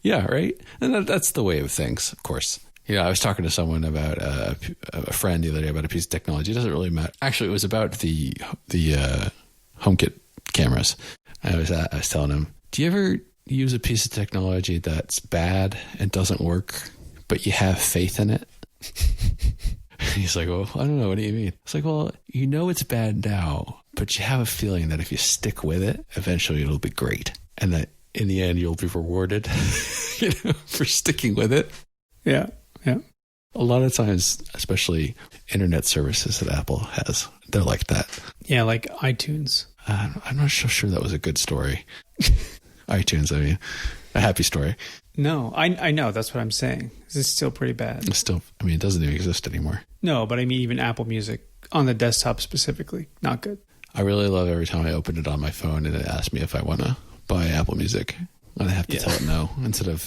Yeah, right. And that's the way of things, of course. I was talking to someone about a friend the other day about a piece of technology. It doesn't really matter. Actually, it was about the HomeKit cameras. I was telling him, do you ever use a piece of technology that's bad and doesn't work, but you have faith in it? He's like, well, I don't know. What do you mean? It's like, well, it's bad now, but you have a feeling that if you stick with it, eventually it'll be great. And that in the end, you'll be rewarded, for sticking with it. Yeah. Yeah. A lot of times, especially internet services that Apple has, they're like that. Yeah. Like iTunes. I'm not so sure that was a good story. iTunes, I mean, a happy story. No, I know. That's what I'm saying. This is still pretty bad. It's still, I mean, it doesn't even exist anymore. No, but I mean even Apple Music on the desktop specifically, not good. I really love every time I open it on my phone and it asks me if I want to buy Apple Music. And I have to tell it no instead of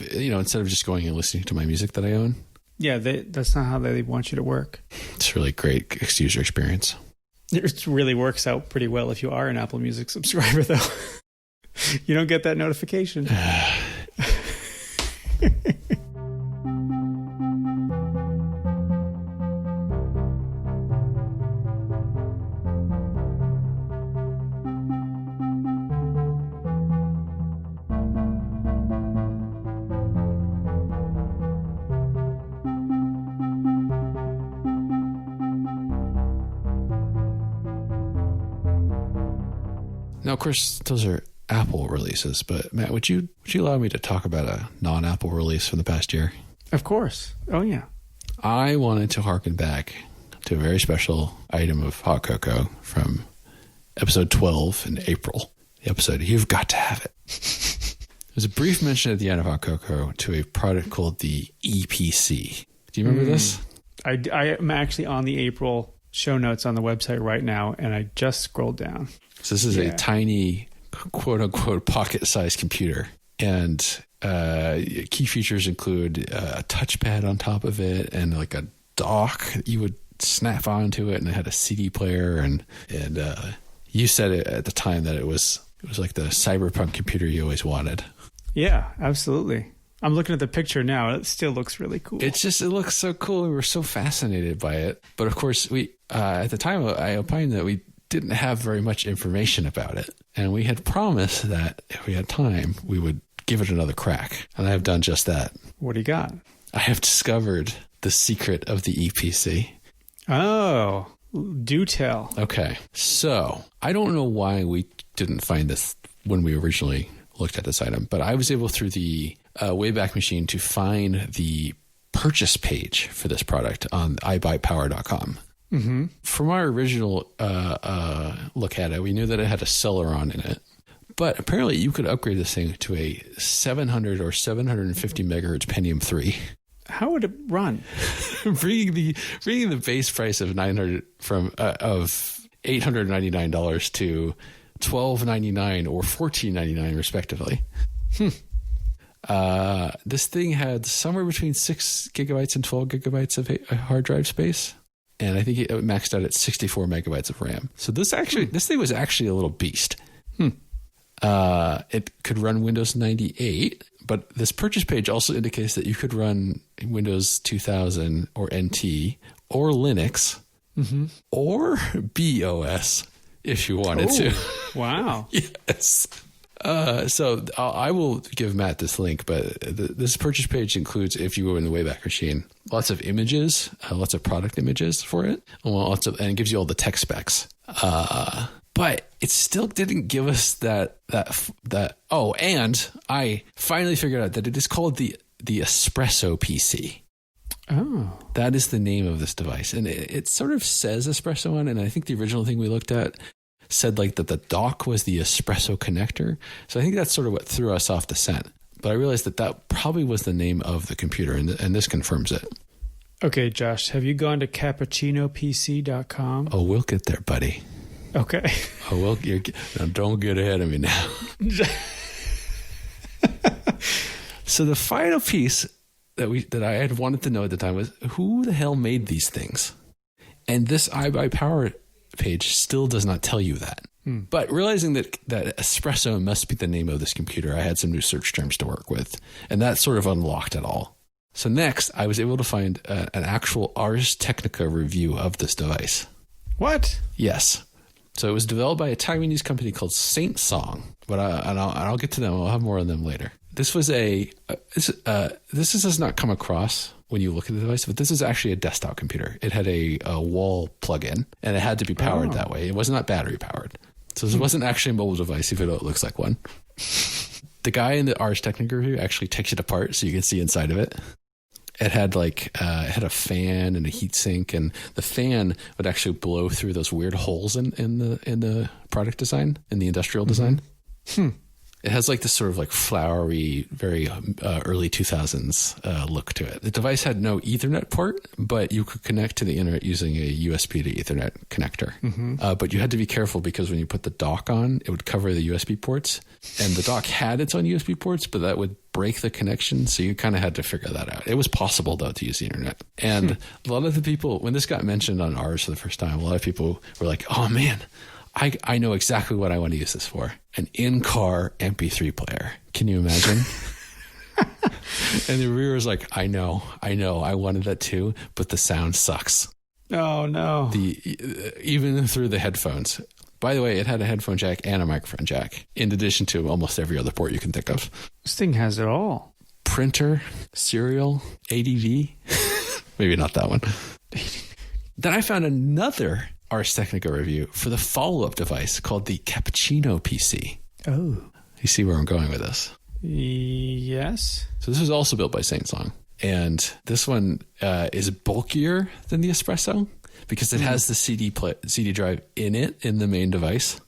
just going and listening to my music that I own. Yeah, that's not how they want you to work. It's really great user experience. It really works out pretty well if you are an Apple Music subscriber, though. You don't get that notification. Now, of course, those are Apple releases, but Matt, would you allow me to talk about a non-Apple release from the past year? Of course. Oh, yeah. I wanted to harken back to a very special item of hot cocoa from episode 12 in April. The episode, You've Got to Have It. There's a brief mention at the end of hot cocoa to a product called the EPC. Do you remember this? I am actually on the April show notes on the website right now, and I just scrolled down. So this is a tiny, quote-unquote, pocket-sized computer. And key features include a touchpad on top of it and like a dock you would snap onto it, and it had a CD player. And you said it at the time that it was like the cyberpunk computer you always wanted. Yeah, absolutely. I'm looking at the picture now. It still looks really cool. It looks so cool. We were so fascinated by it. But of course, we at the time, I opined that we didn't have very much information about it. And we had promised that if we had time, we would give it another crack. And I have done just that. What do you got? I have discovered the secret of the EPC. Oh, do tell. Okay. So I don't know why we didn't find this when we originally looked at this item, but I was able through the Wayback Machine to find the purchase page for this product on iBuyPower.com. Mm-hmm. From our original look at it, we knew that it had a Celeron in it. But apparently you could upgrade this thing to a 700 or 750 megahertz Pentium 3. How would it run? bringing the base price of $899 to $1,299 or $1,499 respectively. This thing had somewhere between 6 gigabytes and 12 gigabytes of hard drive space. And I think it maxed out at 64 megabytes of RAM. So this thing was actually a little beast. It could run Windows 98, but this purchase page also indicates that you could run Windows 2000 or NT or Linux or BOS if you wanted to. Wow. Yes. So I will give Matt this link, but this purchase page includes, if you go in the Wayback Machine, lots of images, lots of product images for it, and it gives you all the tech specs. But it still didn't give us that. Oh, and I finally figured out that it is called the Espresso PC. Oh. That is the name of this device. And it sort of says espresso on it. And I think the original thing we looked at said like that the dock was the espresso connector. So I think that's sort of what threw us off the scent. But I realized that probably was the name of the computer. And this confirms it. Okay, Josh, have you gone to cappuccinopc.com? Oh, we'll get there, buddy. Okay. Oh, well, now don't get ahead of me now. So the final piece that I had wanted to know at the time was, who the hell made these things? And this iBuyPower page still does not tell you that. But realizing that espresso must be the name of this computer, I had some new search terms to work with. And that sort of unlocked it all. So next, I was able to find an actual Ars Technica review of this device. What? Yes. So it was developed by a Taiwanese company called Saint Song, but I'll get to them. I'll have more on them later. This was this does not come across when you look at the device, but this is actually a desktop computer. It had a wall plug-in, and it had to be powered that way. It was not battery powered, so this wasn't actually a mobile device, even though it looks like one. The guy in the Ars Technica review actually takes it apart so you can see inside of it. It had it had a fan and a heat sink, and the fan would actually blow through those weird holes in the product design, in the industrial design. It has like this sort of like flowery, very early 2000s look to it. The device had no Ethernet port, but you could connect to the internet using a USB to Ethernet connector. But you had to be careful because when you put the dock on, it would cover the USB ports. And the dock had its own USB ports, but that would break the connection. So you kind of had to figure that out. It was possible, though, to use the internet. And a lot of the people, when this got mentioned on ours for the first time, a lot of people were like, oh, man, I know exactly what I want to use this for. An in-car MP3 player. Can you imagine? And the reviewer was like, I know. I wanted that too, but the sound sucks. Oh, no. Even through the headphones. By the way, it had a headphone jack and a microphone jack, in addition to almost every other port you can think of. This thing has it all. Printer, serial, ADV. Maybe not that one. Then I found another Ars Technica review for the follow-up device called the Cappuccino PC. Oh. You see where I'm going with this? Yes. So this was also built by Saint-Song. And this one is bulkier than the Espresso because it has the CD drive in it in the main device.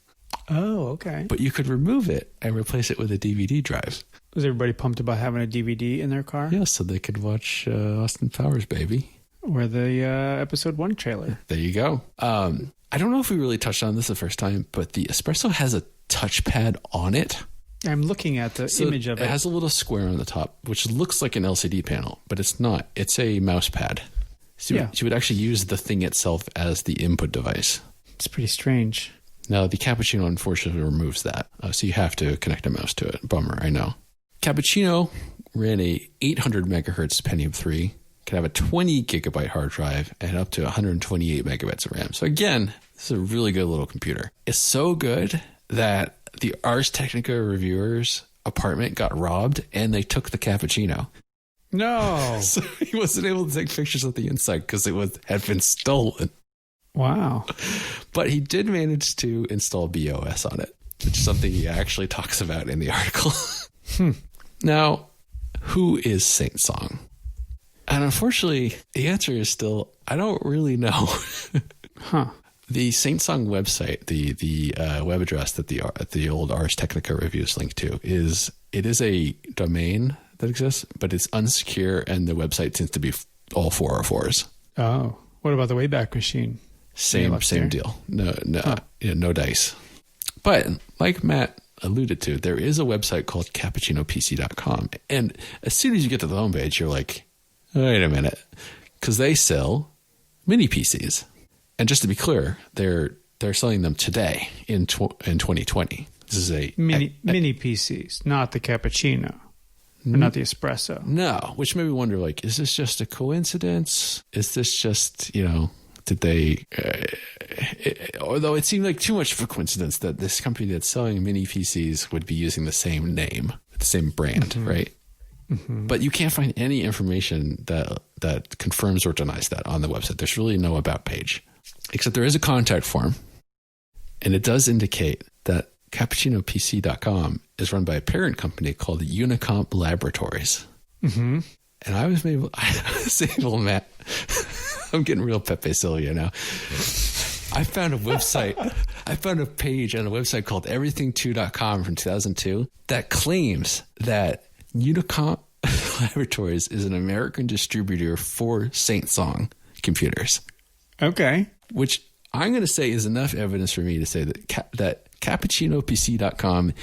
Oh, okay. But you could remove it and replace it with a DVD drive. Was everybody pumped about having a DVD in their car? Yeah, so they could watch Austin Powers, baby. Or the episode 1 trailer. There you go. I don't know if we really touched on this the first time, but the Espresso has a touchpad on it. I'm looking at the image of it. It has a little square on the top, which looks like an LCD panel, but it's not. It's a mouse pad. So you would actually use the thing itself as the input device. It's pretty strange. Now, the Cappuccino unfortunately removes that. So you have to connect a mouse to it. Bummer, I know. Cappuccino ran a 800 megahertz Pentium 3, can have a 20 gigabyte hard drive, and up to 128 megabytes of RAM. So again, this is a really good little computer. It's so good that the Ars Technica reviewer's apartment got robbed, and they took the Cappuccino. No. So he wasn't able to take pictures of the inside because it had been stolen. Wow. But he did manage to install BOS on it, which is something he actually talks about in the article. Now, who is Saint-Song? And unfortunately, the answer is still, I don't really know. The Saint-Song website, the web address that the old Ars Technica reviews link to, is a domain that exists, but it's unsecure, and the website seems to be all 404s. Oh, what about the Wayback Machine? Same deal. No dice. But like Matt alluded to, there is a website called CappuccinoPC.com, and as soon as you get to the homepage, you're like, wait a minute, because they sell mini PCs. And just to be clear, they're selling them today in 2020. This is a mini PCs, not the cappuccino, or not the espresso. No, which made me wonder, like, is this just a coincidence? Is this just, did they? Although it seemed like too much of a coincidence that this company that's selling mini PCs would be using the same name, the same brand, right? Mm-hmm. But you can't find any information that confirms or denies that on the website. There's really no about page. Except there is a contact form, and it does indicate that CappuccinoPC.com is run by a parent company called Unicomp Laboratories. Mm-hmm. And I was able, Matt, I'm getting real Pepe Silvia now. I found a page on a website called everything2.com from 2002 that claims that Unicomp Laboratories is an American distributor for Saint-Song computers. Okay. Which I'm going to say is enough evidence for me to say that CappuccinoPC.com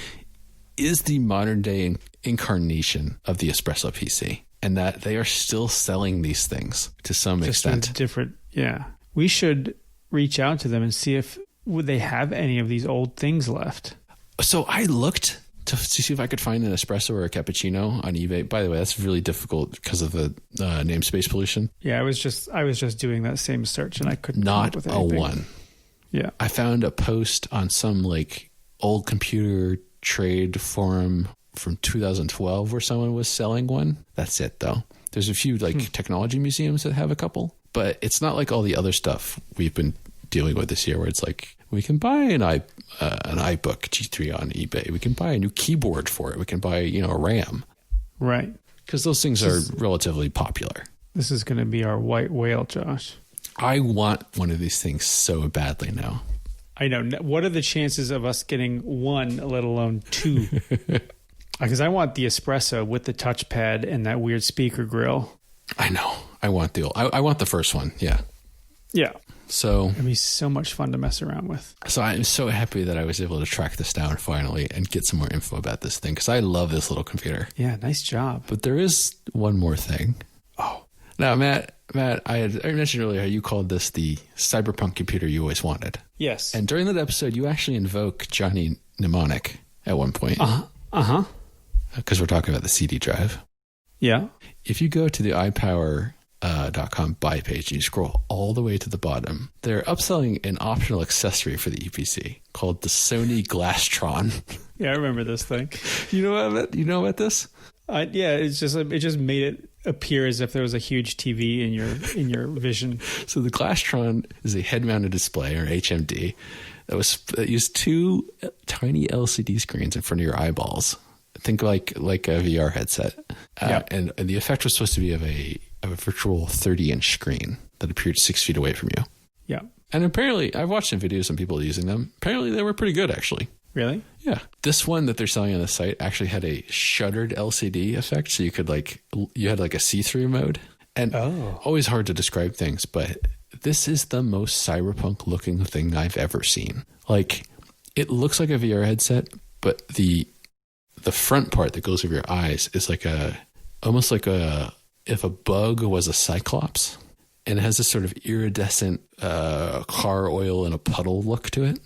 is the modern day incarnation of the Espresso PC, and that they are still selling these things to some extent. Different, yeah. We should reach out to them and see if would they have any of these old things left. So I looked to see if I could find an espresso or a cappuccino on eBay. By the way, that's really difficult because of the namespace pollution. Yeah, I was just doing that same search and I couldn't come up with anything. Not a one. Yeah. I found a post on some like old computer trade forum from 2012 where someone was selling one. That's it though. There's a few like technology museums that have a couple, but it's not like all the other stuff we've been dealing with this year where it's like we can buy an iBook G4 on eBay. We can buy a new keyboard for it. We can buy, a RAM. Right. Because those things are relatively popular. This is going to be our white whale, Josh. I want one of these things so badly now. I know. What are the chances of us getting one, let alone two? Because I want the espresso with the touchpad and that weird speaker grill. I know. I want the first one. Yeah. Yeah. So it'd be so much fun to mess around with. So I'm so happy that I was able to track this down finally and get some more info about this thing because I love this little computer. Yeah, nice job. But there is one more thing. Oh. Now, Matt, I mentioned earlier how you called this the cyberpunk computer you always wanted. Yes. And during that episode, you actually invoke Johnny Mnemonic at one point. Uh-huh. Because we're talking about the CD drive. Yeah. If you go to the iPower.com buy page and you scroll all the way to the bottom, they're upselling an optional accessory for the EPC called the Sony Glasstron. Yeah, I remember this thing. You know about this? Yeah, it just made it appear as if there was a huge TV in your vision. So the Glasstron is a head-mounted display, or HMD, that used two tiny LCD screens in front of your eyeballs. Think like a VR headset. And the effect was supposed to be of a virtual 30-inch screen that appeared 6 feet away from you. Yeah. And apparently, I've watched some videos of some people using them. Apparently, they were pretty good, actually. Really? Yeah. This one that they're selling on the site actually had a shuttered LCD effect, so you had a see-through mode. And always hard to describe things, but this is the most cyberpunk looking thing I've ever seen. Like, it looks like a VR headset, but the front part that goes over your eyes is almost like if a bug was a cyclops, and it has this sort of iridescent car oil in a puddle look to it.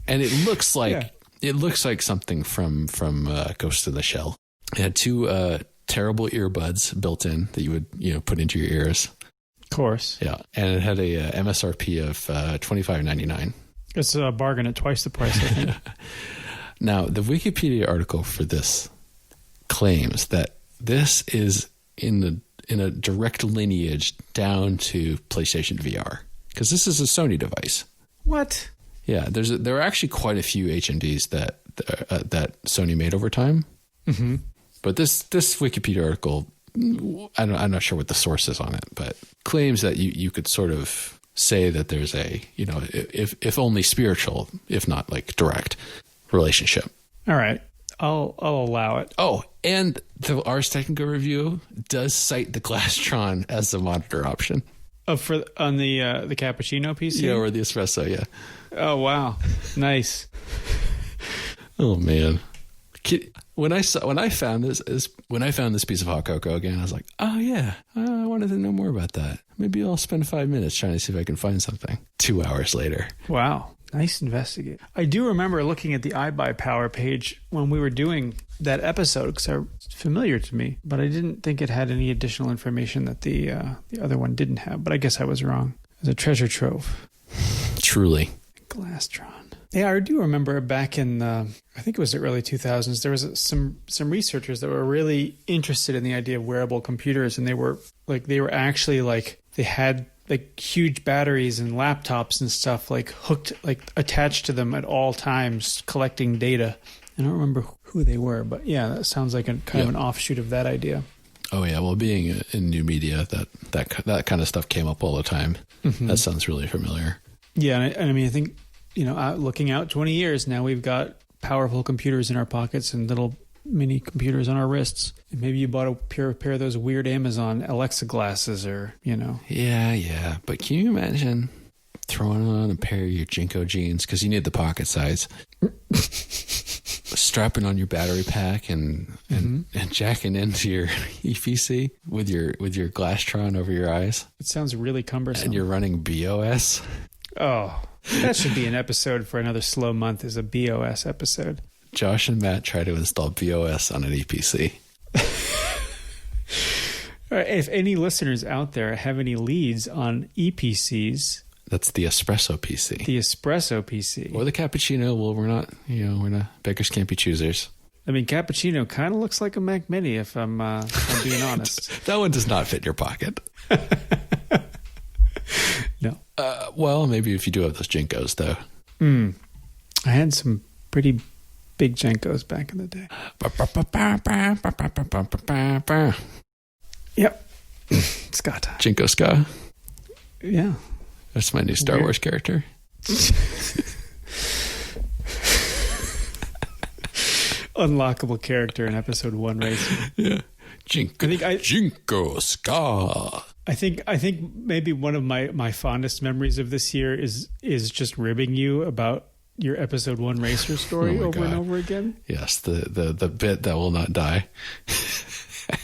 And it looks like something from Ghost in the Shell. It had two terrible earbuds built in that you would put into your ears. Of course. Yeah, and it had a MSRP of $25.99. It's a bargain at twice the price, I think. Now, the Wikipedia article for this claims that this is in a direct lineage down to PlayStation VR, because this is a Sony device. What? Yeah, there are actually quite a few HMDs that Sony made over time. Mm-hmm. But this Wikipedia article, I'm not sure what the source is on it, but claims that you could sort of say that there's a, if only spiritual, if not like direct relationship. All right. I'll allow it. Oh, and the Ars Technica review does cite the Glasstron as the monitor option. Oh, on the cappuccino PC? Yeah, or the espresso, yeah. Oh, wow. Nice. Oh, man. When I found this piece of hot cocoa again, I was like, oh, yeah, I wanted to know more about that. Maybe I'll spend 5 minutes trying to see if I can find something. 2 hours later. Wow. Nice investigate. I do remember looking at the iBuyPower page when we were doing that episode because it's familiar to me, but I didn't think it had any additional information that the other one didn't have. But I guess I was wrong. It was a treasure trove. Truly. Glasstron. Yeah, I do remember back in I think it was the early 2000s. There was some researchers that were really interested in the idea of wearable computers, and they were actually they had like huge batteries and laptops and stuff hooked, attached to them at all times, collecting data. I don't remember who they were, but yeah, that sounds like kind of an offshoot of that idea. Oh yeah, well, being in new media, that kind of stuff came up all the time. Mm-hmm. That sounds really familiar. Yeah, and I mean, I think looking out 20 years now, we've got powerful computers in our pockets and little mini computers on our wrists. And maybe you bought a pair of those weird Amazon Alexa glasses or. Yeah. But can you imagine throwing on a pair of your Jinko jeans because you need the pocket size, strapping on your battery pack and jacking into your EPC with your Glasstron over your eyes? It sounds really cumbersome. And you're running BOS? Oh, that should be an episode for another slow month, is a BOS episode. Josh and Matt try to install BOS on an EPC. All right, if any listeners out there have any leads on EPCs, that's the espresso PC. The espresso PC. Or the cappuccino. Well, we're not beggars can't be choosers. I mean, cappuccino kind of looks like a Mac Mini if I'm being honest. That one does not fit in your pocket. No. Well, maybe if you do have those Jinkos, though. I had some pretty big Jinkos back in the day. Yep. Ska time. Jinko ska? Yeah. That's my new Star Wars character. Unlockable character in episode 1 racing. Yeah. Jinko Ska. I think maybe one of my fondest memories of this year is just ribbing you about your episode 1 racer story over and over again. Yes, the bit that will not die.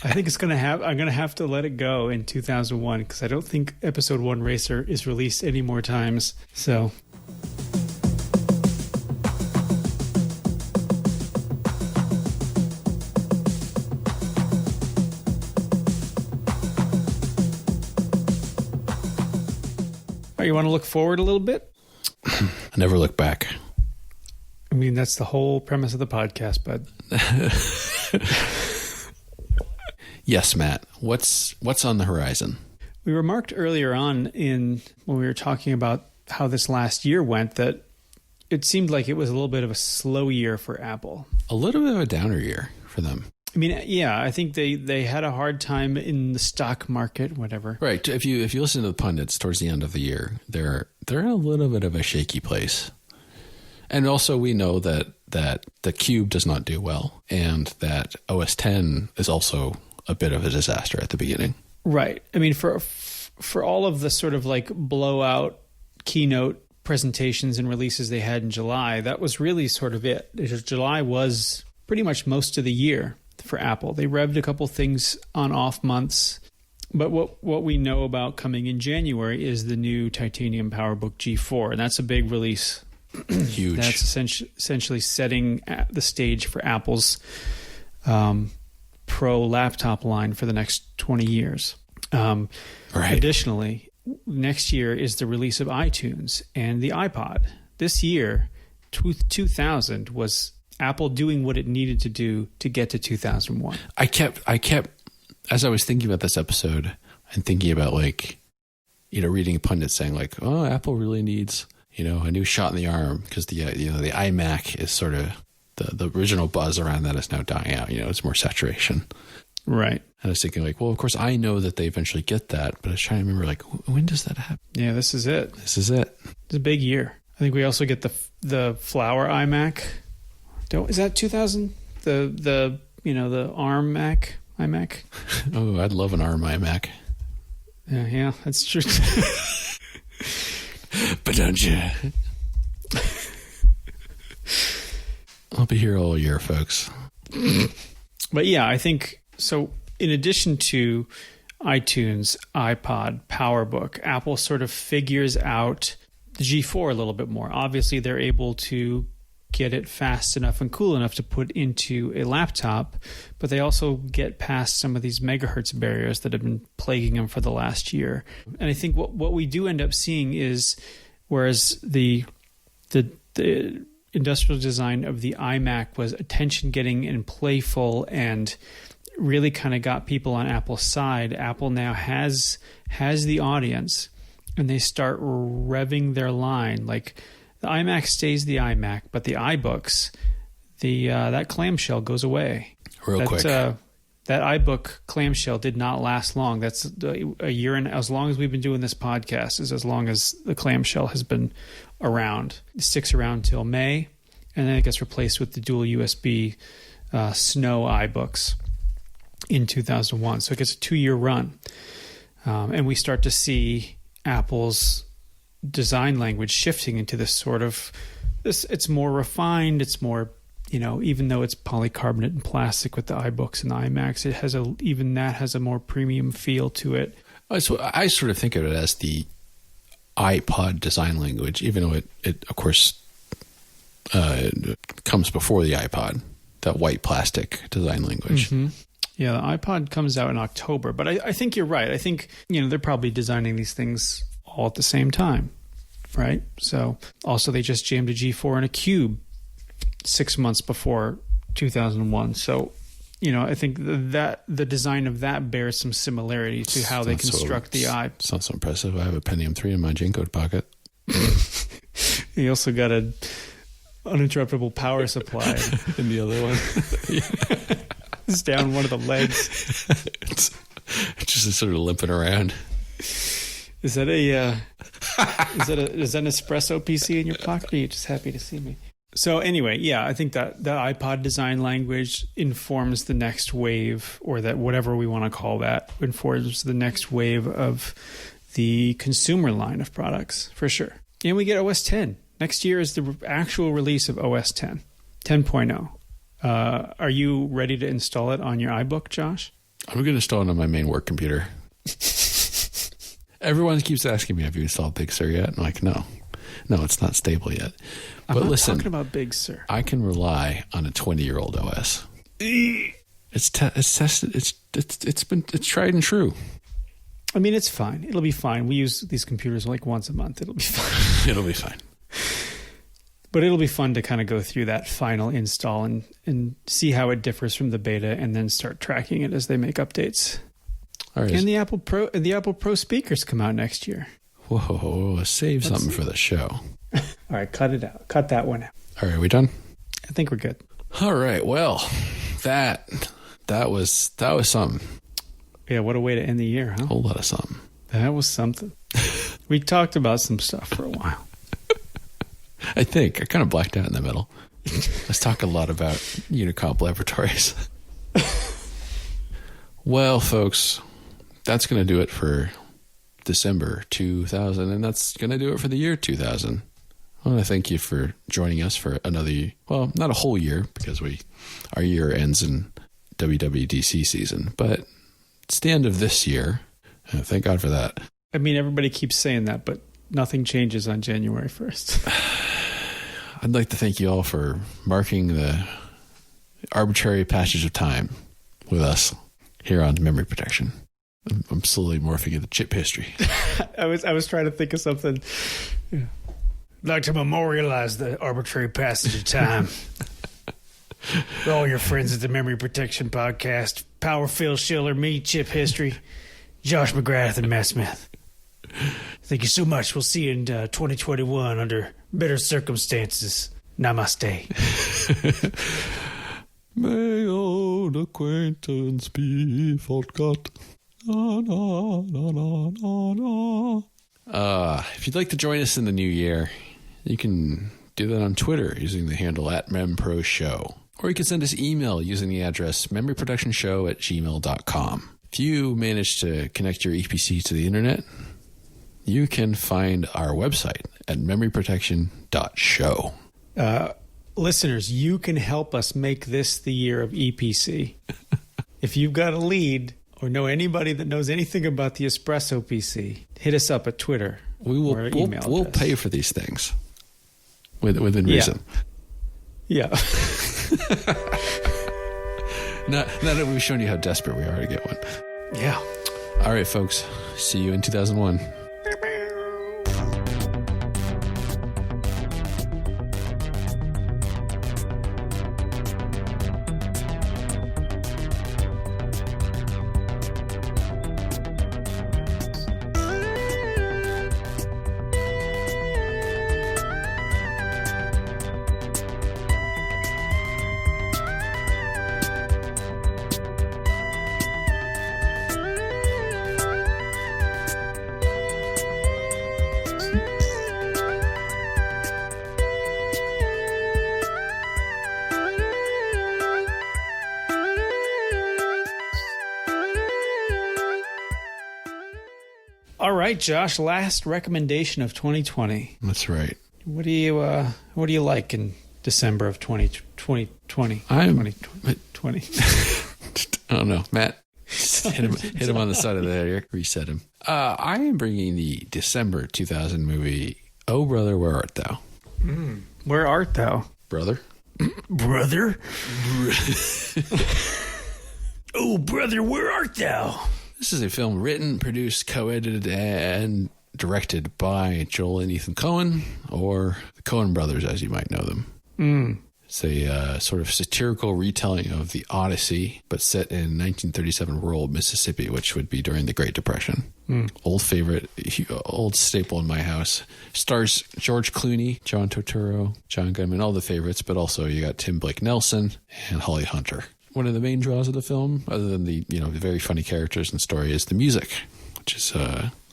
I think I'm gonna have to let it go in 2001 because I don't think episode 1 racer is released any more times. So. You want to look forward a little bit? I never look back. I mean, that's the whole premise of the podcast, bud. Yes, Matt. What's on the horizon? We remarked earlier on when we were talking about how this last year went that it seemed like it was a little bit of a slow year for Apple. A little bit of a downer year for them. I mean, yeah, I think they had a hard time in the stock market, whatever. Right. If you listen to the pundits towards the end of the year, they're in a little bit of a shaky place. And also we know that the Cube does not do well and that OS X is also a bit of a disaster at the beginning. Right. I mean, for all of the sort of like blowout keynote presentations and releases they had in July, that was really sort of it. July was pretty much most of the year for Apple. They revved a couple things on off months, but what we know about coming in January is the new titanium PowerBook G4, and that's a big release. Huge. That's essentially setting the stage for Apple's Pro laptop line for the next 20 years. Right. Additionally, next year is the release of iTunes and the iPod. This year, 2000 was Apple doing what it needed to do to get to 2001. I kept, as I was thinking about this episode and thinking about reading pundits saying like, oh, Apple really needs, a new shot in the arm because the iMac is sort of the original buzz around that is now dying out. It's more saturation. Right. And I was thinking like, well, of course I know that they eventually get that, but I was trying to remember like, when does that happen? Yeah, this is it. This is it. It's a big year. I think we also get the flower iMac. Is that 2000? The ARM iMac? Oh, I'd love an ARM iMac. Yeah, that's true. But don't you? I'll be here all year, folks. But yeah, I think so. In addition to iTunes, iPod, PowerBook, Apple sort of figures out the G4 a little bit more. Obviously, they're able to get it fast enough and cool enough to put into a laptop, but they also get past some of these megahertz barriers that have been plaguing them for the last year. And I think what we do end up seeing is, whereas the industrial design of the iMac was attention-getting and playful and really kind of got people on Apple's side, Apple now has the audience, and they start revving their line. Like, the iMac stays the iMac, but the iBooks, that clamshell goes away. Real quick. That iBook clamshell did not last long. That's a year, and as long as we've been doing this podcast is as long as the clamshell has been around. It sticks around till May, and then it gets replaced with the dual USB Snow iBooks in 2001. So it gets a 2-year run, and we start to see Apple's design language shifting into this sort of this. It's more refined. It's more, even though it's polycarbonate and plastic with the iBooks and the iMacs, it has a more premium feel to it. I sort of think of it as the iPod design language, even though it of course comes before the iPod, that white plastic design language. Mm-hmm. Yeah, the iPod comes out in October, but I think you're right. I think, they're probably designing these things all at the same time, right? So also they just jammed a G4 and a Cube 6 months before 2001. So, I think that the design of that bears some similarity to how they construct the iPod. It's not so impressive. I have a Pentium 3 in my G-code pocket. You also got an uninterruptible power supply. In the other one. It's down one of the legs. It's just sort of limping around. Is that a Is that an espresso PC in your pocket? Or are you just happy to see me? So anyway, yeah, I think that the iPod design language informs the next wave, or that whatever we want to call that, informs the next wave of the consumer line of products, for sure. And we get OS 10. Next year is the actual release of OS 10, 10.0. Are you ready to install it on your iBook, Josh? I'm going to install it on my main work computer. Everyone keeps asking me, have you installed Big Sur yet? I'm like, no, it's not stable yet. But I'm not listen, talking about Big Sur. I can rely on a 20-year-old OS. It's tested. It's tried and true. I mean, it's fine. It'll be fine. We use these computers like once a month. It'll be fine. It'll be fine. But it'll be fun to kind of go through that final install and see how it differs from the beta, and then start tracking it as they make updates. All right. And the Apple Pro speakers come out next year. Whoa, save something for the show. All right, cut it out. Cut that one out. All right, we done? I think we're good. All right. Well, that was something. Yeah, what a way to end the year, huh? A whole lot of something. That was something. We talked about some stuff for a while. I think I kind of blacked out in the middle. Let's talk a lot about Unicomp laboratories. Well, folks, that's going to do it for December 2000, and that's going to do it for the year 2000. I want to thank you for joining us for another, well, not a whole year, because our year ends in WWDC season, but it's the end of this year. Thank God for that. I mean, everybody keeps saying that, but nothing changes on January 1st. I'd like to thank you all for marking the arbitrary passage of time with us here on Memory Protection. I'm slowly morphing into chip history. I was trying to think of something. Yeah. I'd like to memorialize the arbitrary passage of time. For all your friends at the Memory Protection Podcast, Power Phil Schiller, me, Chip History, Josh McGrath, and Matt Smith. Thank you so much. We'll see you in 2021 under better circumstances. Namaste. May old acquaintance be forgot. Na, na, na, na, na, na. If you'd like to join us in the new year, you can do that on Twitter using the handle @memproshow. Or you can send us email using the address memoryprotectionshow@gmail.com. If you manage to connect your EPC to the internet, you can find our website at memoryprotection.show. Listeners, you can help us make this the year of EPC. If you've got a lead or know anybody that knows anything about the Espresso PC, hit us up at Twitter. We'll pay for these things within reason. Yeah. Now that we've shown you how desperate we are to get one. Yeah. All right, folks. See you in 2001. All right, Josh, last recommendation of 2020. That's right. What do you like in December of 2020? 2020. I don't know. Matt, hit him on the side of the head. Reset him. I am bringing the December 2000 movie, Oh Brother, Where Art Thou? Where art thou? Brother? Brother? Oh, brother, where art thou? This is a film written, produced, co-edited, and directed by Joel and Ethan Coen, or the Coen brothers, as you might know them. It's a sort of satirical retelling of the Odyssey, but set in 1937 rural Mississippi, which would be during the Great Depression. Old favorite, old staple in my house. Stars George Clooney, John Turturro, John Goodman, all the favorites, but also you got Tim Blake Nelson and Holly Hunter. One of the main draws of the film, other than the very funny characters and story, is the music, which is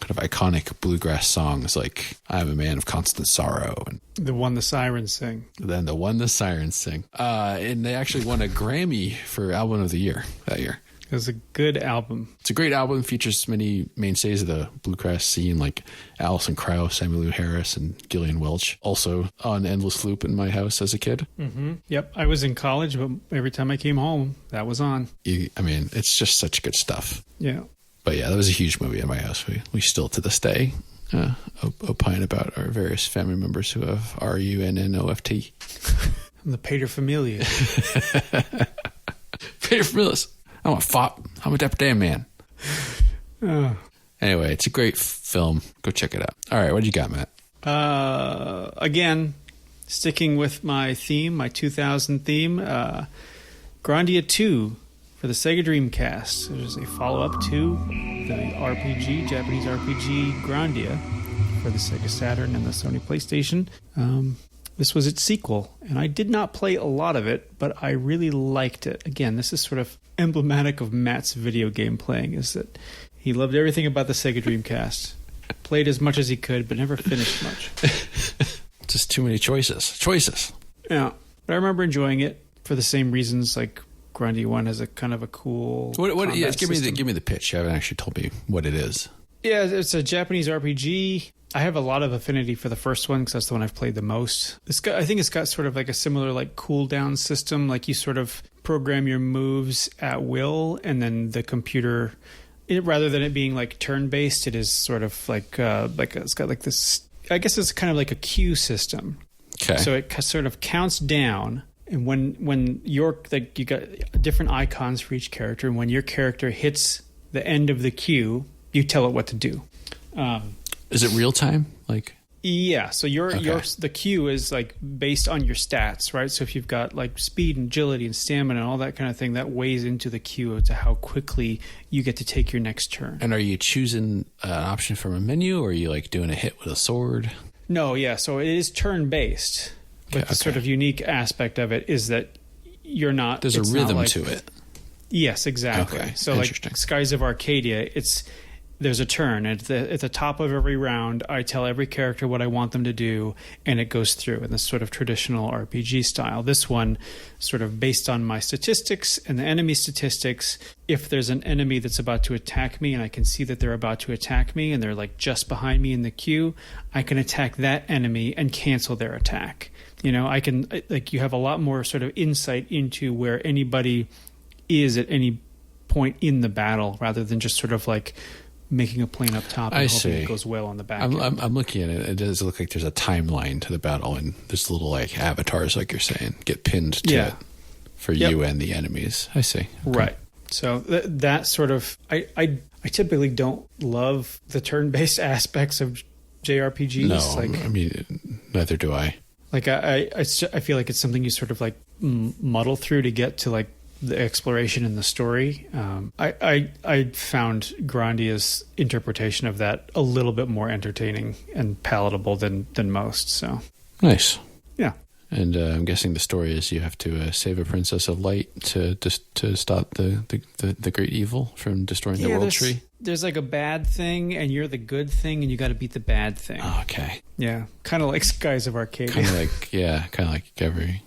kind of iconic bluegrass songs like I'm a Man of Constant Sorrow and The one the sirens sing. then the one the sirens sing. And they actually won a Grammy for Album of the Year that year. It was a good album. It's a great album. Features many mainstays of the bluegrass scene like Alison Krauss, Emmylou Harris, and Gillian Welch. Also on endless loop in my house as a kid. Mm-hmm. Yep, I was in college, but every time I came home, that was on. It's just such good stuff. Yeah. But yeah, that was a huge movie in my house. We still to this day opine about our various family members who have RUNNOFT. I'm the paterfamilias. Paterfamilias. I'm a fop. I'm a Dapper Dan man. Oh. Anyway, it's a great film. Go check it out. All right, what do you got, Matt? Again, sticking with my theme, my 2000 theme, Grandia 2 for the Sega Dreamcast. It is a follow-up to the Japanese RPG Grandia for the Sega Saturn and the Sony PlayStation. This was its sequel, and I did not play a lot of it, but I really liked it. Again, this is sort of emblematic of Matt's video game playing, is that he loved everything about the Sega Dreamcast. Played as much as he could, but never finished much. Just too many choices. Yeah, but I remember enjoying it for the same reasons. Like Grandia 1 has a kind of a cool. What? Yeah, give system. me the pitch. You haven't actually told me what it is. Yeah, it's a Japanese RPG. I have a lot of affinity for the first one because that's the one I've played the most. I think it's got sort of like a similar like cooldown system. Like you sort of program your moves at will, and then the computer, rather than it being like turn-based, it is sort of like it's got like this. I guess it's kind of like a queue system. Okay. So it sort of counts down, and when you got different icons for each character, and when your character hits the end of the queue, you tell it what to do. Is it real time? Yeah, so the queue is like based on your stats, right? So if you've got like speed and agility and stamina and all that kind of thing, that weighs into the queue to how quickly you get to take your next turn. And are you choosing an option from a menu, or are you like doing a hit with a sword? No, yeah. So it is turn based, but the sort of unique aspect of it is that you're not. There's a rhythm to it. Yes, exactly. Okay, so like Skies of Arcadia, there's a turn. At the top of every round, I tell every character what I want them to do, and it goes through in this sort of traditional RPG style. This one, sort of based on my statistics and the enemy statistics, if there's an enemy that's about to attack me and I can see that they're about to attack me and they're like just behind me in the queue, I can attack that enemy and cancel their attack. I can, like, you have a lot more sort of insight into where anybody is at any point in the battle rather than just sort of like making a plane up top and hoping it goes well on the back end. I'm looking at it. It does look like there's a timeline to the battle, and there's little like avatars, like you're saying, get pinned to it for you and the enemies. I see. Okay. Right. So that sort of I typically don't love the turn-based aspects of JRPGs. No, neither do I. Like I feel like it's something you sort of like muddle through to get to like the exploration and the story. I found Grandia's interpretation of that a little bit more entertaining and palatable than most. So nice. Yeah. And I'm guessing the story is you have to save a princess of light to stop the great evil from destroying the world tree. There's like a bad thing, and you're the good thing, and you got to beat the bad thing. Oh, okay. Yeah, kind of like Skies of Arcadia. Kind of like every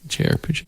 JRPG.